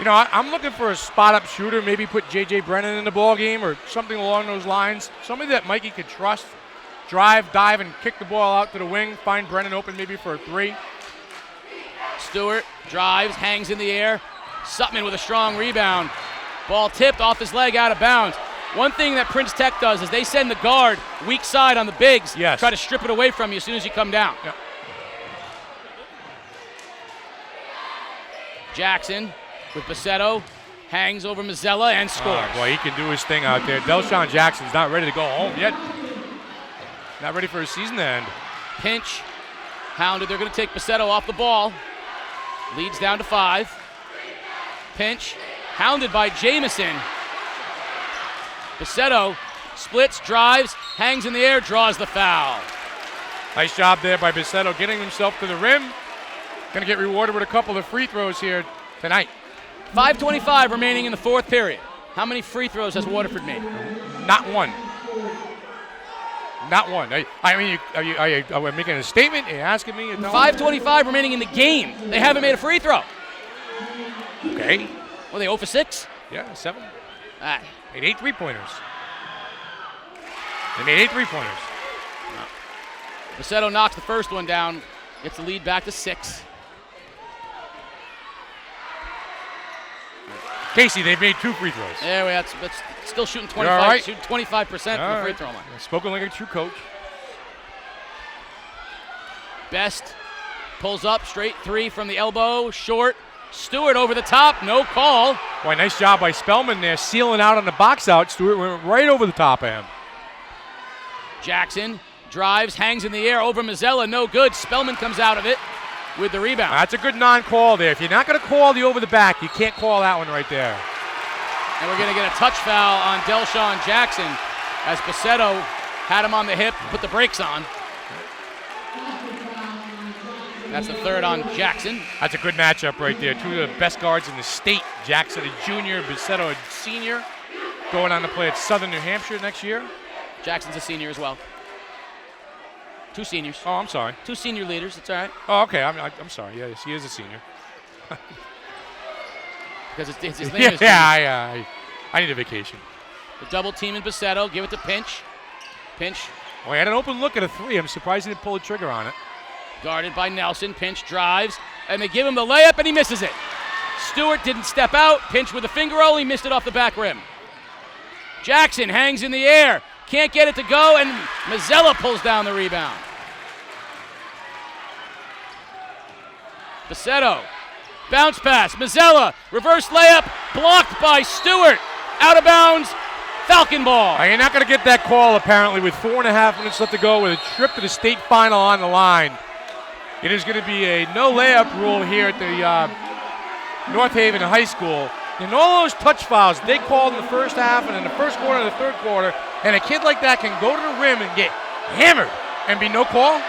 I'm looking for a spot-up shooter, maybe put J.J. Brennan in the ball game or something along those lines. Somebody that Mikey could trust. Drive, dive, and kick the ball out to the wing. Find Brennan open maybe for a 3. Stewart drives, hangs in the air. Sutman with a strong rebound. Ball tipped off his leg out of bounds. One thing that Prince Tech does is they send the guard weak side on the bigs, Yes. try to strip it away from you as soon as you come down. Yep. Jackson with Buscetto, hangs over Mazzella and scores. Oh, boy, he can do his thing out there. Delshawn Jackson's not ready to go home yet. Not ready for his season to end. Pinch, hounded. They're going to take Buscetto off the ball. Leads down to 5. Pinch, hounded by Jamison. Buscetto splits, drives, hangs in the air, draws the foul. Nice job there by Buscetto getting himself to the rim. Going to get rewarded with a couple of free throws here tonight. 5:25 remaining in the fourth period. How many free throws has Waterford made? Not one. Not one. I mean, are we making a statement? Are you asking me? No? 5:25 remaining in the game. They haven't made a free throw. Okay. Were they 0 for 6? Yeah, 7. Ah, Made 8 3-pointers. They made 8 3-pointers. Buscetto knocks the first one down, gets the lead back to 6. Casey, they've made 2 free throws. There we are. That's still shooting You're all right? shooting 25% from the free throw line. Spoken like a true coach. Best pulls up, straight 3 from the elbow, short. Stewart over the top, no call. Boy, nice job by Spellman there, sealing out on the box out. Stewart went right over the top of him. Jackson drives, hangs in the air over Mazzella, no good. Spellman comes out of it with the rebound. That's a good non-call there. If you're not going to call the over the back, you can't call that one right there. And we're going to get a touch foul on Delshawn Jackson as Buscetto had him on the hip, put the brakes on. That's the third on Jackson. That's a good matchup right there. 2 of the best guards in the state. Jackson, a junior, Buscetto, a senior. Going on to play at Southern New Hampshire next year. Jackson's a senior as well. 2 seniors. Oh, I'm sorry. 2 senior leaders, it's all right. Oh, okay. I'm sorry. Yes, he is a senior. Because his name is I need a vacation. The double team in Buscetto, give it to Pinch. Pinch Well, he had an open look at a 3. I'm surprised he didn't pull the trigger on it. guarded by Nelson. Pinch drives, and they give him the layup, and he misses it. Stewart didn't step out. Pinch with a finger roll, he missed it off the back rim. Jackson hangs in the air, can't get it to go, and Mazzella pulls down the rebound. Buscetto, bounce pass, Mazzella, reverse layup, blocked by Stewart. Out of bounds, Falcon ball. You're not going to get that call, apparently, with 4.5 minutes left to go with a trip to the state final on the line. It is going to be a no layup rule here at the North Haven High School. And all those touch fouls they called in the first half and in the first quarter and the third quarter, and a kid like that can go to the rim and get hammered and be no call?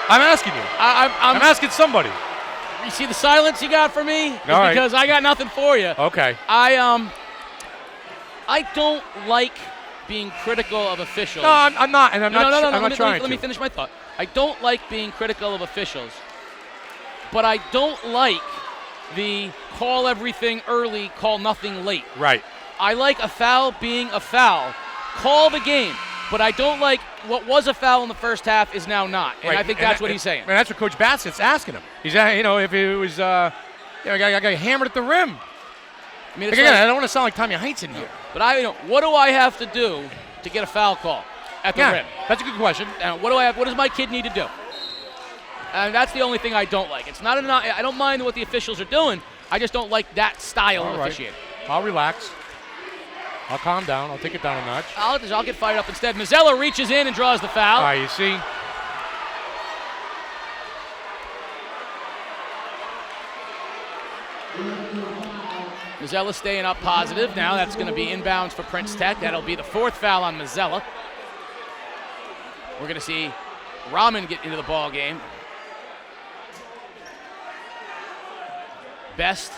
I'm asking you. I'm asking somebody. You see the silence you got for me? It's All right. because I got nothing for you. Okay. I don't like being critical of officials. No, I'm not, and I'm not trying to. Let me finish my thought. I don't like being critical of officials, but I don't like the call everything early, call nothing late. Right. I like a foul being a foul. Call the game. But I don't like what was a foul in the first half is now not. And Right. I think that's what he's saying. And that's what Coach Bassett's asking him. He's, if it was, I got hammered at the rim. I mean, it's Again, like, I don't want to sound like Tommy Heights in here. but what do I have to do to get a foul call at the rim? That's a good question. And what does my kid need to do? And that's the only thing I don't like. It's not I don't mind what the officials are doing. I just don't like that style of officiating. I'll relax. I'll calm down. I'll take it down a notch. I'll get fired up instead. Mazzella reaches in and draws the foul. All right, you see. Mazzella staying up positive. Now that's going to be inbounds for Prince Tech. That'll be the 4th foul on Mazzella. We're going to see Rahman get into the ball game. Best.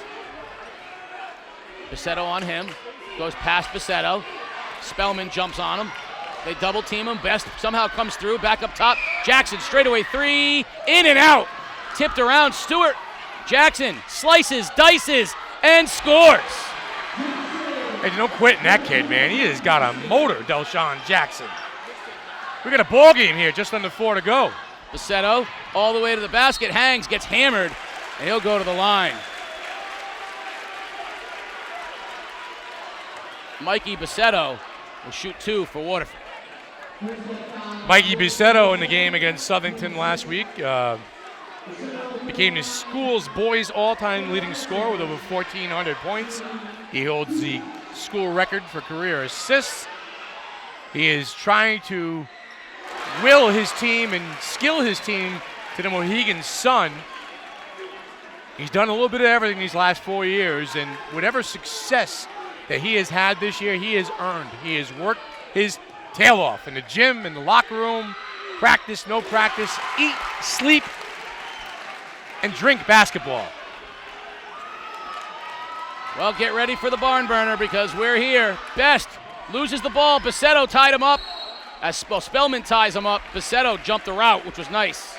Buscetto on him. Goes past Buscetto. Spellman jumps on him. They double team him. Best somehow comes through. Back up top. Jackson straightaway 3. In and out. Tipped around. Stewart. Jackson slices, dices, and scores. Hey, no quitting that kid, man. He has got a motor, Delshawn Jackson. We got a ball game here, just under 4 to go. Buscetto all the way to the basket. Hangs, gets hammered, and he'll go to the line. Mikey Buscetto will shoot 2 for Waterford. Mikey Buscetto in the game against Southington last week became the school's boys' all-time leading scorer with over 1,400 points. He holds the school record for career assists. He is trying to will his team and skill his team to the Mohegan Sun. He's done a little bit of everything these last 4 years, and whatever success that he has had this year, he has earned. He has worked his tail off in the gym, in the locker room, practice, no practice, eat, sleep, and drink basketball. Well, get ready for the barn burner because we're here. Best loses the ball. Buscetto tied him up. As Spellman ties him up, Buscetto jumped the route, which was nice.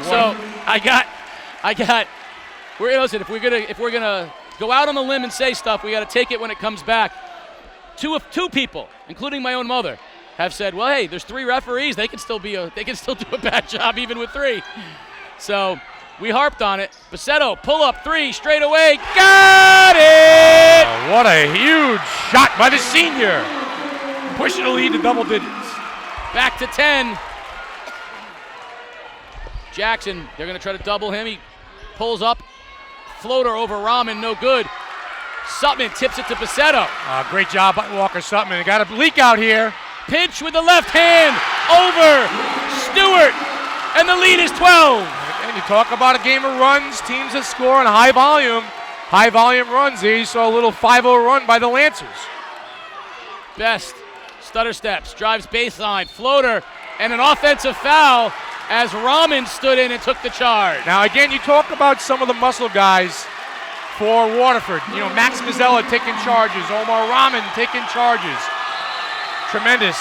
So listen, if we're gonna go out on the limb and say stuff, we got to take it when it comes back. Two people, including my own mother, have said, "Well, hey, there's 3 referees. They can still do a bad job even with 3." So we harped on it. Buscetto pull up 3 straight away. Got it! Oh, what a huge shot by the senior, pushing the lead to double digits. Back to 10. Jackson, they're going to try to double him. He pulls up. Floater over Rahman, no good. Sutman tips it to Buscetto. Great job by Walker Sutman. They got a leak out here. Pinch with the left hand over Stewart, and the lead is 12. And you talk about a game of runs, teams that score on high volume runs. There you saw a little 5-0 run by the Lancers. Best stutter steps, drives baseline, floater, and an offensive foul as Rahman stood in and took the charge. Now again, you talk about some of the muscle guys for Waterford. You know, Max Mazzella taking charges, Omar Rahman taking charges. Tremendous.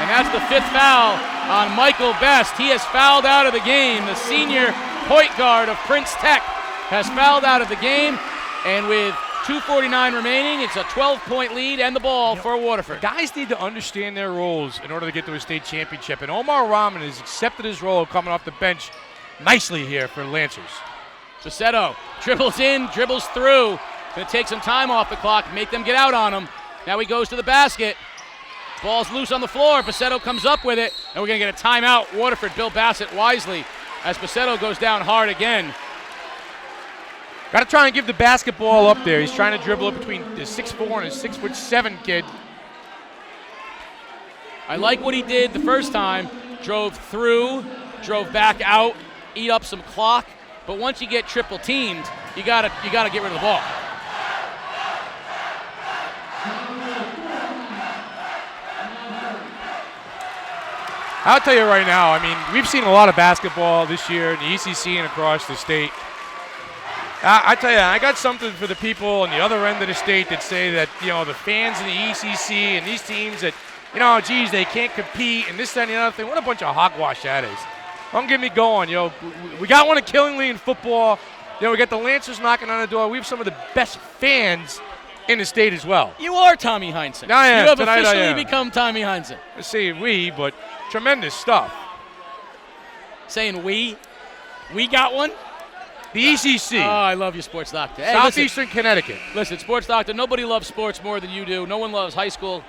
And that's the 5th foul on Michael Best. He has fouled out of the game. The senior point guard of Prince Tech has fouled out of the game. And with 2:49 remaining, it's a 12-point lead and the ball for Waterford. Guys need to understand their roles in order to get to a state championship. And Omar Rahman has accepted his role coming off the bench nicely here for Lancers. Buscetto dribbles in, dribbles through. Going to take some time off the clock, make them get out on him. Now he goes to the basket. Ball's loose on the floor. Buscetto comes up with it, and we're going to get a timeout. Waterford, Bill Bassett wisely, as Buscetto goes down hard again. Got to try and give the basketball up there. He's trying to dribble it between the 6'4" and a 6'7" kid. I like what he did the first time. Drove through, drove back out, eat up some clock. But once you get triple teamed, you gotta get rid of the ball. I'll tell you right now, I mean, we've seen a lot of basketball this year in the ECC and across the state. I tell you, I got something for the people on the other end of the state that say that, you know, the fans in the ECC and these teams that, you know, geez, they can't compete and this, that, and the other thing. What a bunch of hogwash that is. Don't get me going, you know. We got one at Killingly in football. You know, we got the Lancers knocking on the door. We have some of the best fans in the state as well. You are Tommy Heinsohn. I am. You have Tonight officially I am. become Tommy Heinsohn. I say we, but tremendous stuff. Saying we got one? The ECC. Oh, I love you, Sports Doctor. Hey, Southeastern Connecticut. Listen, Sports Doctor, nobody loves sports more than you do. No one loves high school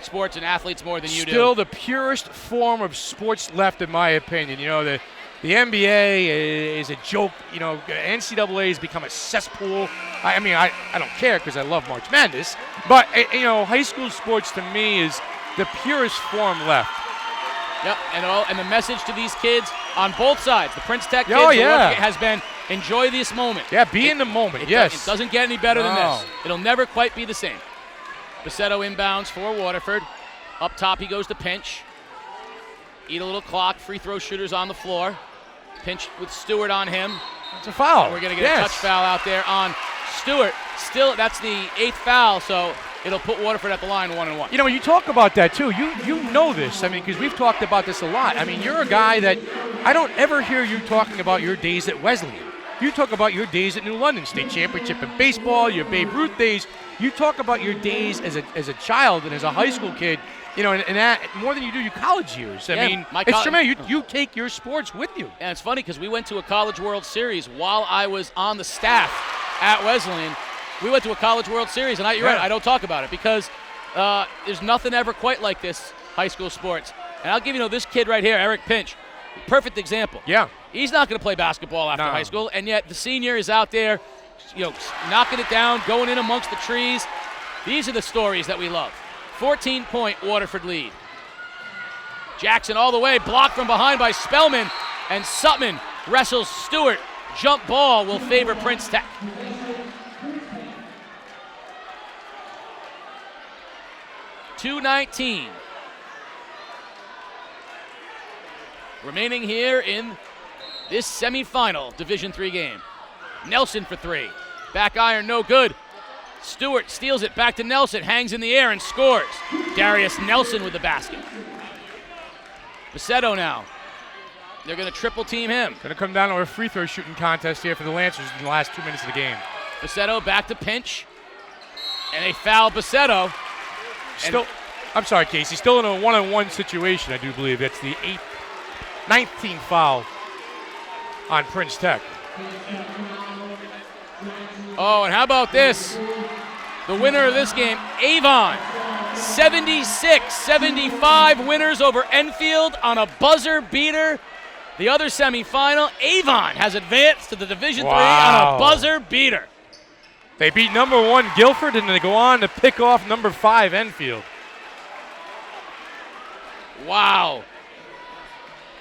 sports and athletes more than you do. Still the purest form of sports left, in my opinion. You know, the NBA is a joke. You know, NCAA has become a cesspool. I mean, I don't care because I love March Madness. But, you know, high school sports to me is the purest form left. Yep, and the message to these kids on both sides, the Prince Tech kids, has been enjoy this moment. Yeah, be in the moment, yes. It doesn't get any better than this. It'll never quite be the same. Buscetto inbounds for Waterford. Up top he goes to Pinch. Eat a little clock, free throw shooters on the floor. Pinch with Stewart on him. It's a foul. And we're going to get a touch foul out there on Stewart. Still, that's the 8th foul, so it'll put Waterford at the line 1-1. You know, you talk about that too. You know this. I mean, because we've talked about this a lot. I mean, you're a guy that I don't ever hear you talking about your days at Wesleyan. You talk about your days at New London, state championship in baseball, your Babe Ruth days. You talk about your days as a child and as a high school kid, you know, and that more than you do your college years. I mean, it's tremendous. You take your sports with you. And it's funny because we went to a College World Series while I was on the staff at Wesleyan. We went to a College World Series, and you're right, I don't talk about it because there's nothing ever quite like this high school sports. And I'll give you this kid right here, Eric Pinch, perfect example. Yeah. He's not going to play basketball after high school, and yet the senior is out there, knocking it down, going in amongst the trees. These are the stories that we love. 14-point Waterford lead. Jackson all the way, blocked from behind by Spellman, and Sutman wrestles Stewart. Jump ball will favor Prince Tech. .219 remaining here in this semifinal Division III game. Nelson for three. Back iron, no good. Stewart steals it back to Nelson, hangs in the air and scores. Darius Nelson with the basket. Buscetto now. They're going to triple team him. Going to come down to a free throw shooting contest here for the Lancers in the last 2 minutes of the game. Buscetto back to Pinch. And they foul Buscetto. I'm sorry, Casey. Still in a one-on-one situation, I do believe. That's the 19th foul on Prince Tech. Oh, and how about this? The winner of this game, Avon. 76-75 winners over Enfield on a buzzer beater. The other semifinal, Avon has advanced to the Division III on a buzzer beater. They beat number 1 Guilford, and they go on to pick off number 5 Enfield. Wow.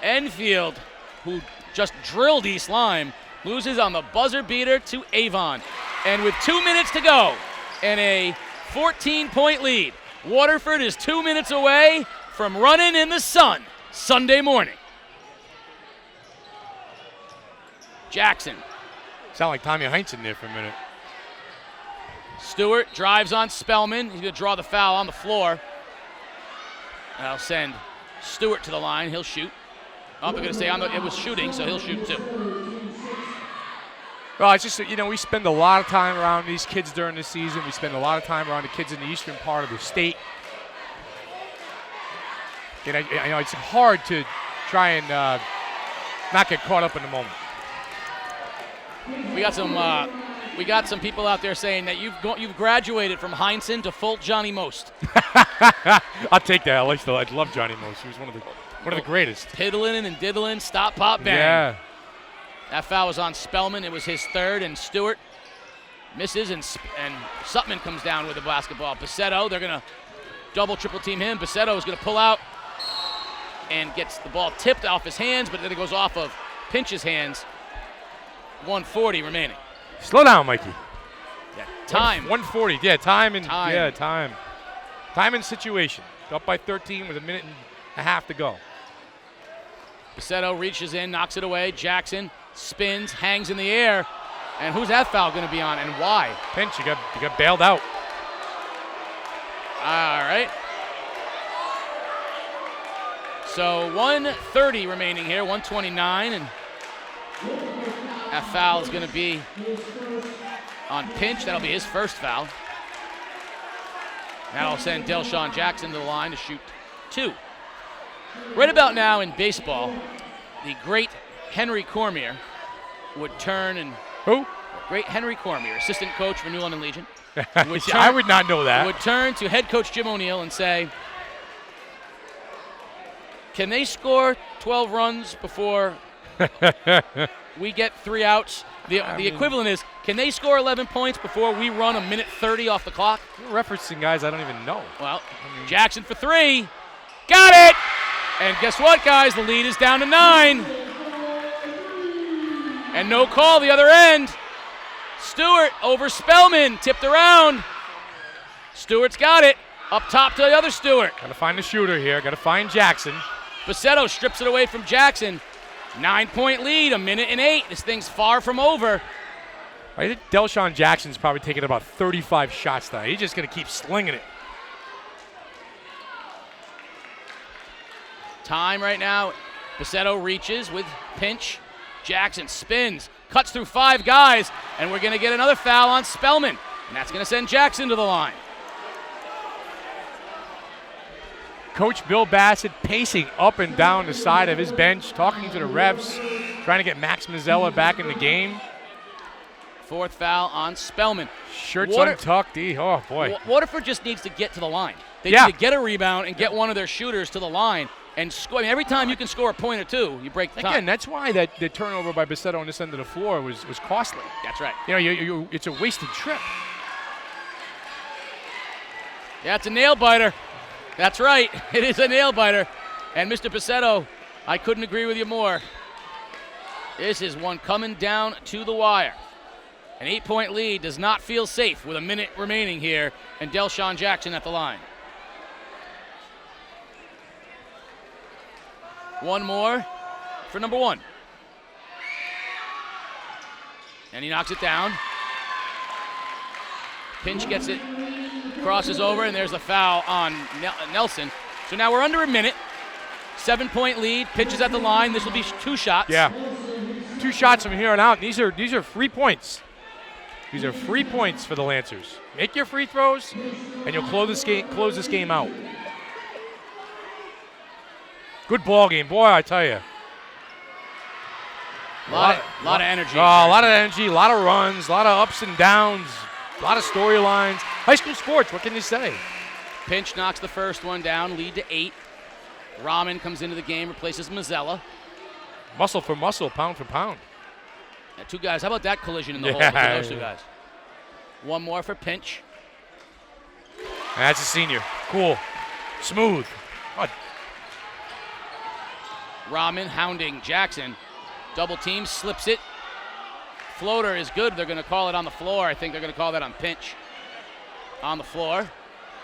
Enfield, who just drilled East Lyme, loses on the buzzer beater to Avon. And with 2 minutes to go and a 14-point lead, Waterford is 2 minutes away from running in the sun Sunday morning. Jackson. Sound like Tommy Heinsohn there for a minute. Stewart drives on Spellman. He's going to draw the foul on the floor. That'll send Stewart to the line. He'll shoot. I'm going to say it was shooting, so he'll shoot too. Well, it's just, we spend a lot of time around these kids during the season. We spend a lot of time around the kids in the eastern part of the state. And it's hard to try and not get caught up in the moment. We got some people out there saying that you've graduated from Heinsohn to full Johnny Most. I'll take that. I love Johnny Most. He was one of the greatest. Piddling and diddling, stop, pop, bang. Yeah. That foul was on Spellman. It was his third, and Stewart misses, and Sutman comes down with the basketball. Buscetto, they're going to double, triple team him. Buscetto is going to pull out and gets the ball tipped off his hands, but then it goes off of Pinch's hands. 1:40 remaining. Slow down, Mikey. Yeah, time. 1:40. Yeah, time. Yeah, time. Time and situation. Up by 13 with a minute and a half to go. Buscetto reaches in, knocks it away. Jackson spins, hangs in the air. And who's that foul going to be on, and why? Pinch, you got bailed out. All right. So 1:30 remaining here, 1:29, and that foul is going to be on Pinch. That'll be his first foul. That'll send Delshawn Jackson to the line to shoot 2. Right about now in baseball, the great Henry Cormier would turn and... Who? Great Henry Cormier, assistant coach for New London Legion. I would not know that. Would turn to head coach Jim O'Neill and say, can they score 12 runs before we get 3 outs? The equivalent is, can they score 11 points before we run a minute 30 off the clock? You're referencing guys I don't even know. Well, Jackson for 3. Got it! And guess what, guys? The lead is down to 9. And no call the other end. Stewart over Spellman, tipped around. Stewart's got it. Up top to the other Stewart. Got to find the shooter here. Got to find Jackson. Buscetto strips it away from Jackson. 9-point lead, 1:08. This thing's far from over. I think Delshawn Jackson's probably taking about 35 shots now. He's just going to keep slinging it. Time right now. Buscetto reaches with Pinch. Jackson spins, cuts through 5 guys, and we're going to get another foul on Spellman. And that's going to send Jackson to the line. Coach Bill Bassett pacing up and down the side of his bench, talking to the refs, trying to get Max Mazzella back in the game. 4th foul on Spellman. Shirts untucked. Oh, boy. Waterford just needs to get to the line. They Yeah. need to get a rebound and get one of their shooters to the line and score. I mean, every time you can score a point or two, you break the tie. Again, that's why the turnover by Buscetto on this end of the floor was costly. That's right. You know, it's a wasted trip. Yeah, it's a nail biter. That's right. It is a nail biter. And Mr. Buscetto, I couldn't agree with you more. This is one coming down to the wire. An 8-point lead does not feel safe with a minute remaining here, and Delshawn Jackson at the line. One more for number 1. And he knocks it down. Pinch gets it, crosses over, and there's a foul on Nelson. So now we're under a minute. 7-point lead, Pinch is at the line. This will be 2 shots. Yeah. 2 shots from here on out. These are free points. These are free points for the Lancers. Make your free throws, and you'll close this game out. Good ball game, boy, I tell you. A lot of energy. Oh, a lot of energy, a lot of runs, a lot of ups and downs, a lot of storylines. High school sports, what can you say? Pinch knocks the first one down, lead to 8. Rahman comes into the game, replaces Mazzella. Muscle for muscle, pound for pound. Now, 2 guys. How about that collision in the hole between those 2 guys? One more for Pinch. That's a senior. Cool. Smooth. Oh. Rahman hounding Jackson. Double team, slips it. Floater is good. They're going to call it on the floor. I think they're going to call that on Pinch. On the floor.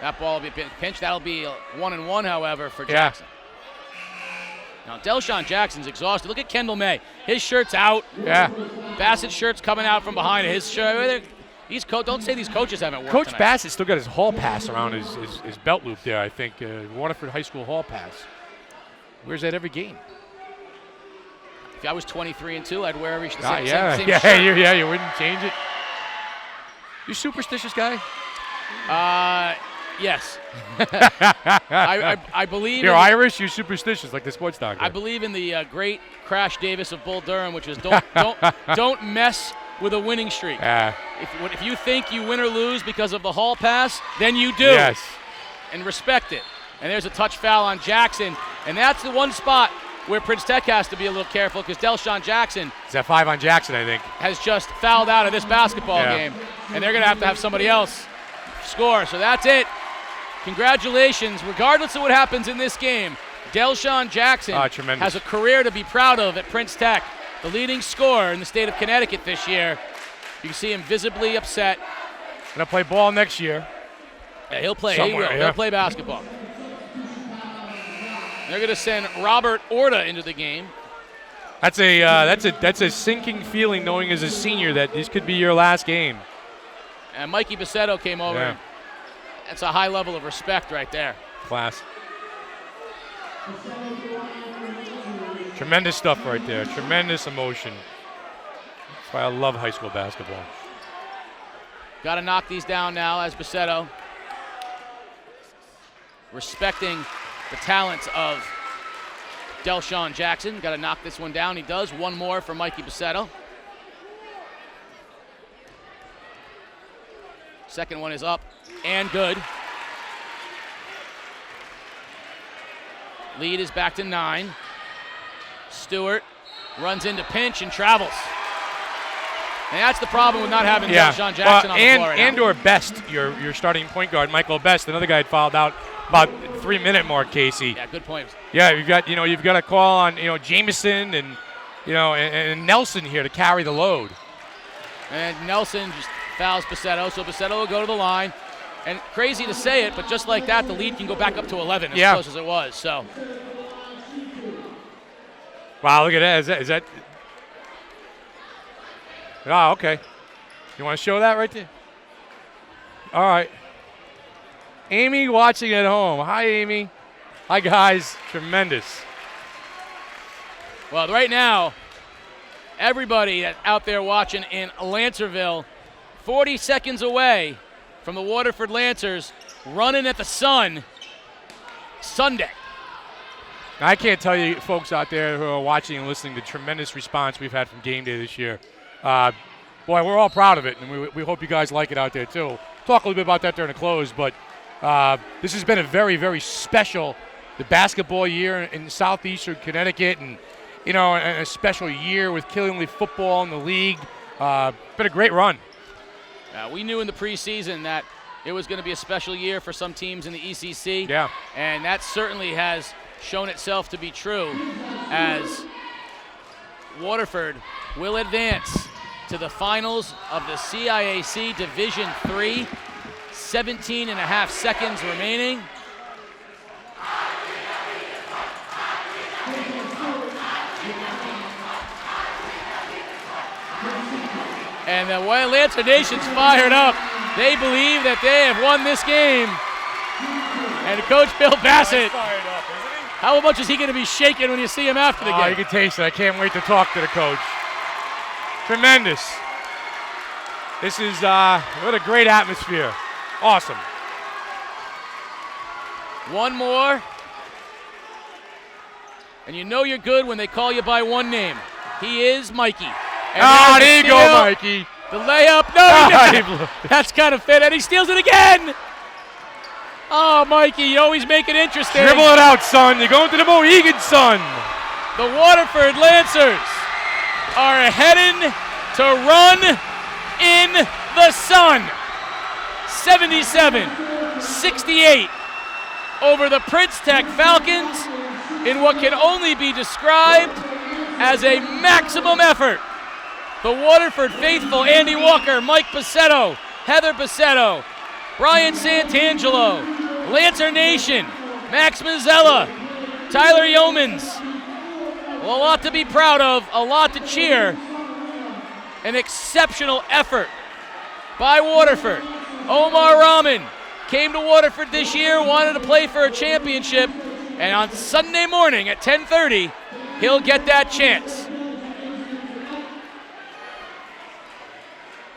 That ball will be Pinch. That'll be 1-and-1, however, for Jackson. Now, Delshawn Jackson's exhausted. Look at Kendall May. His shirt's out. Yeah. Bassett's shirt's coming out from behind his shirt. Don't say these coaches haven't worked Coach tonight. Bassett still got his hall pass around his belt loop there, I think. Waterford High School hall pass. Wears that every game. If I was 23-2, I'd wear every same Yeah, shirt. you wouldn't change it. You superstitious guy? Yes. I believe You're Irish, you're superstitious like the sports doctor. I believe in the great Crash Davis of Bull Durham, which is don't mess with a winning streak. If you think you win or lose because of the hall pass, then you do. Yes. And respect it. And there's a touch foul on Jackson, and that's the one spot where Prince Tech has to be a little careful because Delshawn Jackson Is that 5 on Jackson, I think? has just fouled out of this basketball game, and they're going to have somebody else score. So that's it. Congratulations. Regardless of what happens in this game, Delshawn Jackson has a career to be proud of at Prince Tech, the leading scorer in the state of Connecticut this year. You can see him visibly upset. Going to play ball next year. Yeah, he'll play. Somewhere, He'll play basketball. They're going to send Robert Orta into the game. That's a sinking feeling knowing as a senior that this could be your last game. And Mikey Buscetto came over. Yeah. That's a high level of respect right there. Class. Tremendous stuff right there. Tremendous emotion. That's why I love high school basketball. Got to knock these down now as Buscetto, respecting the talents of Delshawn Jackson. Got to knock this one down. He does. One more for Mikey Buscetto. Second one is up and good. Lead is back to 9. Stewart runs into Pinch and travels. And that's the problem with not having Delshawn Jackson on the floor right now. Or Best, your starting point guard, Michael Best. Another guy had fouled out about 3-minute mark, Casey. Yeah, good point. Yeah, you've got a call on Jameson and Nelson here to carry the load. And Nelson just fouls Buscetto, so Buscetto will go to the line. And crazy to say it, but just like that, the lead can go back up to 11 as close as it was. So. Wow, look at that. Is that? Oh, okay. You want to show that right there? All right. Amy watching at home. Hi, Amy. Hi, guys. Tremendous. Well, right now, everybody that's out there watching in Lancerville, 40 seconds away from the Waterford Lancers, running at the sun Sunday. I can't tell you folks out there who are watching and listening the tremendous response we've had from game day this year. Boy, we're all proud of it, and we hope you guys like it out there too. Talk a little bit about that during the close, but this has been a very, very special the basketball year in southeastern Connecticut, and and a special year with Killingly football in the league. Been a great run. We knew in the preseason that it was going to be a special year for some teams in the ECC. Yeah. And that certainly has shown itself to be true, as Waterford will advance to the finals of the CIAC Division III. 17 and a half seconds remaining. And the Lancer Nation's fired up. They believe that they have won this game. And Coach Bill Bassett, how much is he going to be shaking when you see him after the game? You can taste it. I can't wait to talk to the coach. Tremendous. This is what a great atmosphere. Awesome. One more. And you know you're good when they call you by one name. He is Mikey. And there you go, Mikey. The layup. No, he didn't. That's kind of fit. And he steals it again. Oh, Mikey, you always make it interesting. Dribble it out, son. You're going to the Mohegan, son. The Waterford Lancers are heading to run in the sun. 77-68 over the Prince Tech Falcons in what can only be described as a maximum effort. The Waterford faithful, Andy Walker, Mike Buscetto, Heather Buscetto, Brian Santangelo, Lancer Nation, Max Mazzella, Tyler Yeomans. A lot to be proud of, a lot to cheer. An exceptional effort by Waterford. Omar Rahman came to Waterford this year, wanted to play for a championship, and on Sunday morning at 10:30, he'll get that chance.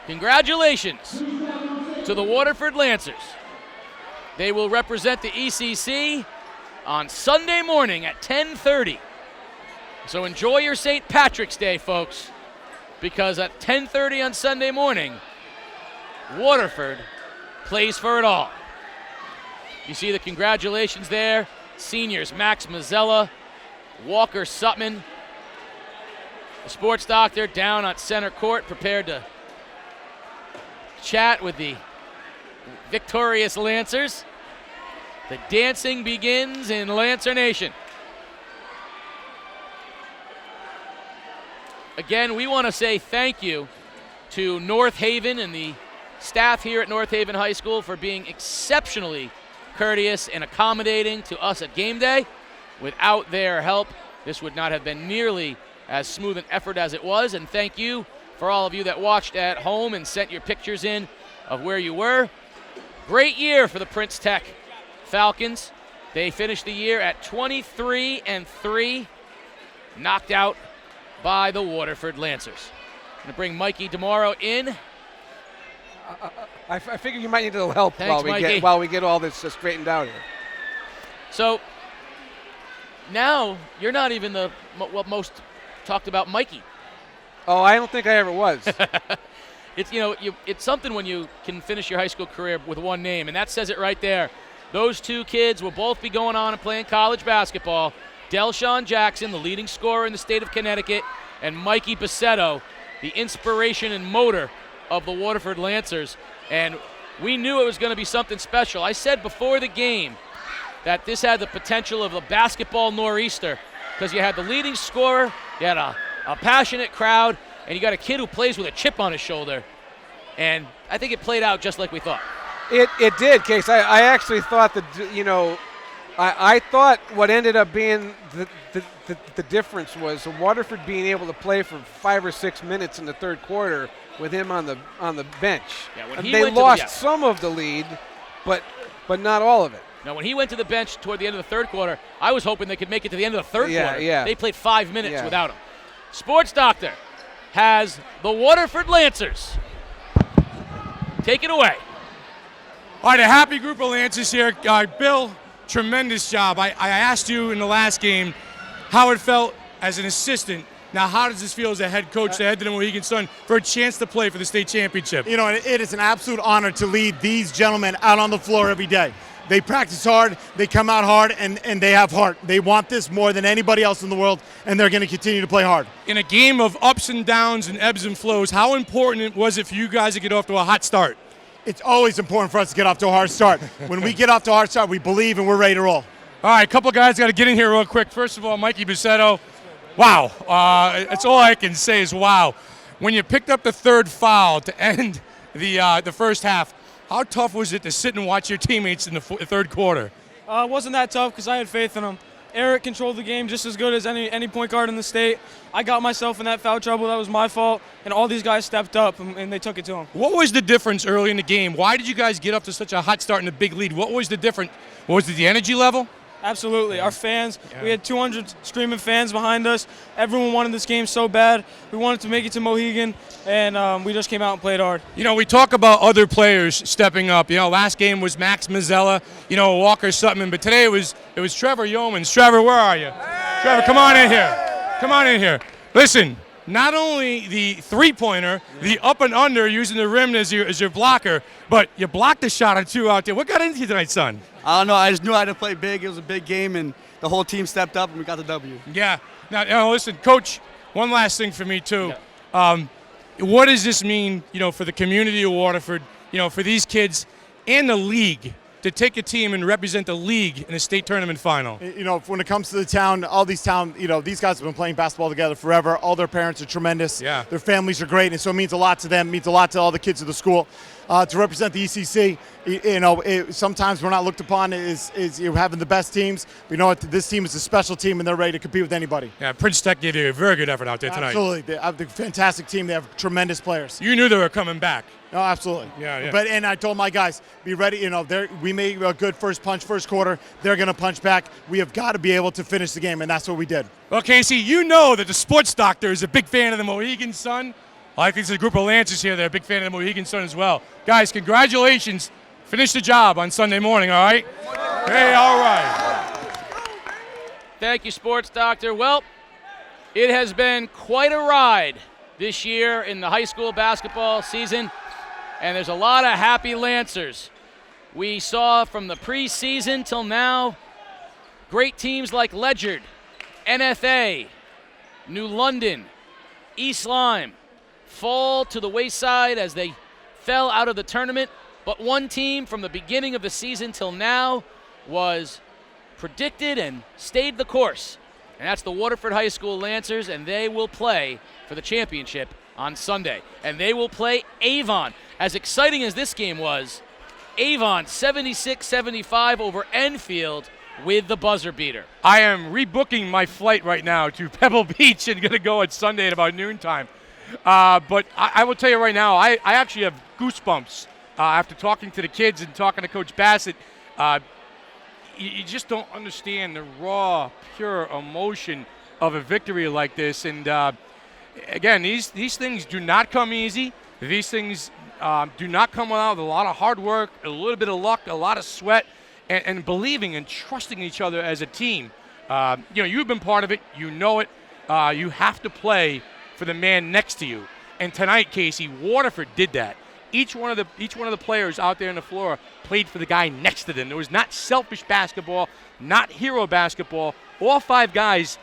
Congratulations to the Waterford Lancers. They will represent the ECC on Sunday morning at 10:30. So enjoy your St. Patrick's Day, folks, because at 10:30 on Sunday morning, Waterford plays for it all. You see the congratulations there. Seniors Max Mazzella, Walker Sutman, the sports doctor down on center court, prepared to chat with the victorious Lancers. The dancing begins in Lancer Nation. Again, we want to say thank you to North Haven and the staff here at North Haven High School for being exceptionally courteous and accommodating to us at game day. Without their help, this would not have been nearly as smooth an effort as it was. And thank you for all of you that watched at home and sent your pictures in of where you were. Great year for the Prince Tech Falcons. They finished the year at 23-3, knocked out by the Waterford Lancers. Going to bring Mikey tomorrow in. I figure you might need a little help. Thanks, while we get all this straightened out here. So now you're not even the most talked about Mikey. Oh, I don't think I ever was. It's it's something when you can finish your high school career with one name, and that says it right there. Those two kids will both be going on and playing college basketball. Delshawn Jackson, the leading scorer in the state of Connecticut, and Mikey Buscetto, the inspiration and motor of the Waterford Lancers. And we knew it was going to be something special. I said before the game that this had the potential of a basketball nor'easter, because you had the leading scorer, you had a passionate crowd, and you got a kid who plays with a chip on his shoulder. And I think it played out just like we thought. It did, Case. I actually thought that, I thought what ended up being the difference was Waterford being able to play for 5 or 6 minutes in the third quarter with him on the bench. Yeah, and they lost some of the lead, but not all of it. Now, when he went to the bench toward the end of the third quarter, I was hoping they could make it to the end of the third quarter. Yeah. They played 5 minutes without him. Sports doctor, has the Waterford Lancers. Take it away. All right, a happy group of Lancers here. Bill, tremendous job. I asked you in the last game how it felt as an assistant. Now, how does this feel as a head coach to head to the Mohegan Sun for a chance to play for the state championship? You know, it is an absolute honor to lead these gentlemen out on the floor every day. They practice hard, they come out hard, and they have heart. They want this more than anybody else in the world, and they're going to continue to play hard. In a game of ups and downs and ebbs and flows, how important was it for you guys to get off to a hot start? It's always important for us to get off to a hard start. When we get off to a hard start, we believe and we're ready to roll. All right, a couple guys got to get in here real quick. First of all, Mikey Buscetto. Wow, that's all I can say is wow. When you picked up the third foul to end the first half, how tough was it to sit and watch your teammates in the third quarter? It wasn't that tough because I had faith in them. Eric controlled the game just as good as any point guard in the state. I got myself in that foul trouble. That was my fault, and all these guys stepped up, and they took it to him. What was the difference early in the game? Why did you guys get up to such a hot start and a big lead? What was the difference? Was it the energy level? Absolutely. Our fans, we had 200 screaming fans behind us. Everyone wanted this game so bad. We wanted to make it to Mohegan, and we just came out and played hard. You know, we talk about other players stepping up. You know, last game was Max Mazzella, Walker Sutton, but today it was Trevor Yeomans. Trevor, where are you? Hey! Trevor, come on in here. Come on in here. Listen, not only the three-pointer, the up and under using the rim as your blocker, but you blocked a shot or two out there. What got into you tonight, son? I don't know. I just knew I had to play big. It was a big game, and the whole team stepped up, and we got the W. Yeah. Now listen, Coach, one last thing for me, too. Yeah. What does this mean, for the community of Waterford, for these kids and the league to take a team and represent the league in a state tournament final? When it comes to the town, all these these guys have been playing basketball together forever. All their parents are tremendous. Yeah. Their families are great, and so it means a lot to them. It means a lot to all the kids of the school. To represent the ECC, sometimes we're not looked upon as having the best teams. We know this team is a special team, and they're ready to compete with anybody. Yeah, Prince Tech gave you a very good effort out there tonight. Absolutely. They have a fantastic team. They have tremendous players. You knew they were coming back. No, absolutely. Yeah. And I told my guys, be ready. We made a good first quarter. They're going to punch back. We have got to be able to finish the game, and that's what we did. Well, Casey, you know that the sports doctor is a big fan of the Mohegan Sun. I think there's a group of Lancers here that are a big fan of the Mohegan Sun as well. Guys, congratulations. Finish the job on Sunday morning, all right? Hey, all right. Thank you, Sports Doctor. Well, it has been quite a ride this year in the high school basketball season, and there's a lot of happy Lancers. We saw from the preseason till now great teams like Ledyard, NFA, New London, East Lyme fall to the wayside as they fell out of the tournament. But one team from the beginning of the season till now was predicted and stayed the course, and that's the Waterford High School Lancers, and they will play for the championship on Sunday. And they will play Avon. As exciting as this game was, Avon 76-75 over Enfield with the buzzer beater. I am rebooking my flight right now to Pebble Beach and going to go at Sunday at about noontime. But I will tell you right now, I actually have goosebumps after talking to the kids and talking to Coach Bassett. You just don't understand the raw, pure emotion of a victory like this. And again, these things do not come easy. These things do not come without a lot of hard work, a little bit of luck, a lot of sweat, and believing and trusting each other as a team. You've been part of it. You know it. You have to play for the man next to you. And tonight, Casey, Waterford did that. Each one of the players out there on the floor played for the guy next to them. There was not selfish basketball, not hero basketball. All five guys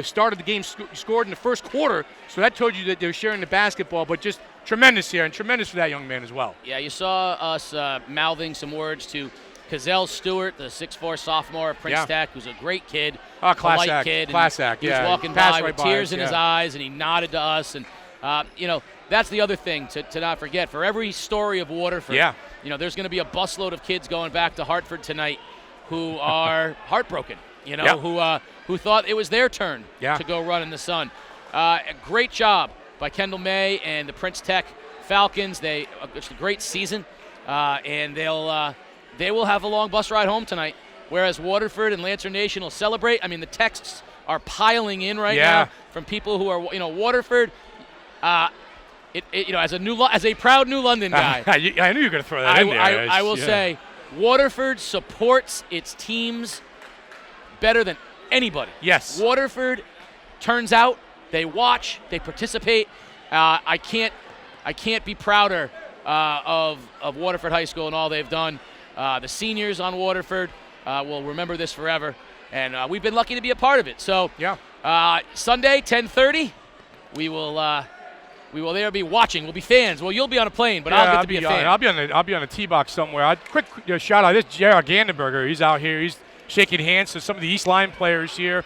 started the game, scored in the first quarter, so that told you that they were sharing the basketball, but just tremendous here, and tremendous for that young man as well. Yeah, you saw us mouthing some words to Cazell Stewart, the 6'4" sophomore at Prince Tech, who's a great kid, polite kid. Class act, He was walking by with tears in his eyes, and he nodded to us. And, that's the other thing to not forget. For every story of Waterford, there's going to be a busload of kids going back to Hartford tonight who are heartbroken, who thought it was their turn to go run in the sun. A great job by Kendall May and the Prince Tech Falcons. It's a great season, and they will have a long bus ride home tonight, whereas Waterford and Lancer Nation will celebrate. I mean, the texts are piling in right now from people who are, Waterford. As a proud New London guy, I knew you were going to throw that in there. I will say, Waterford supports its teams better than anybody. Yes. Waterford turns out, they watch, they participate. I can't be prouder of Waterford High School and all they've done. The seniors on Waterford will remember this forever, and we've been lucky to be a part of it. So, Sunday, 10:30, we will there be watching. We'll be fans. Well, you'll be on a plane, but I'll get to be a fan. I'll be on a tee box somewhere. Quick shout out. This is Jared Gandenberger. He's out here. He's shaking hands to some of the East Line players here.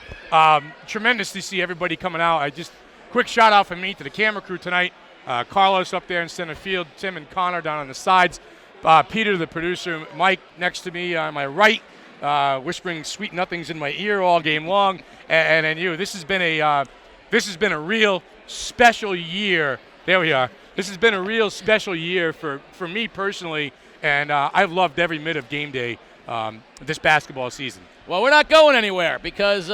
Tremendous to see everybody coming out. Quick shout out from me to the camera crew tonight. Carlos up there in center field, Tim and Connor down on the sides, Peter, the producer, Mike next to me on my right, whispering sweet nothings in my ear all game long, and then you. This has been a real special year. There we are. This has been a real special year for me personally, and I've loved every minute of game day this basketball season. Well, we're not going anywhere because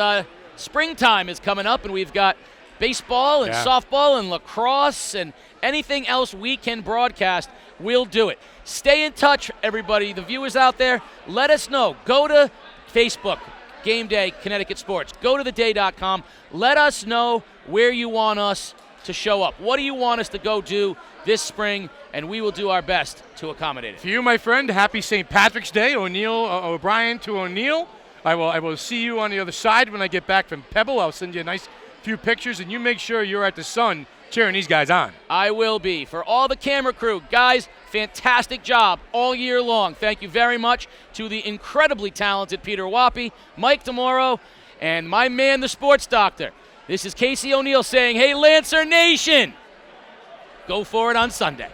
springtime is coming up, and we've got baseball and softball and lacrosse and anything else we can broadcast, we'll do it. Stay in touch, everybody. The viewers out there, let us know. Go to Facebook, Game Day Connecticut Sports. Go to theday.com. Let us know where you want us to show up. What do you want us to go do this spring? And we will do our best to accommodate it. For you, my friend, happy St. Patrick's Day, O'Brien to O'Neill. I will see you on the other side when I get back from Pebble. I'll send you a nice few pictures, and you make sure you're at the Sun cheering these guys on. I will be. For all the camera crew, guys, fantastic job all year long. Thank you very much to the incredibly talented Peter Wappy, Mike DeMoro, and my man, the sports doctor. This is Casey O'Neill saying, hey, Lancer Nation, go for it on Sunday.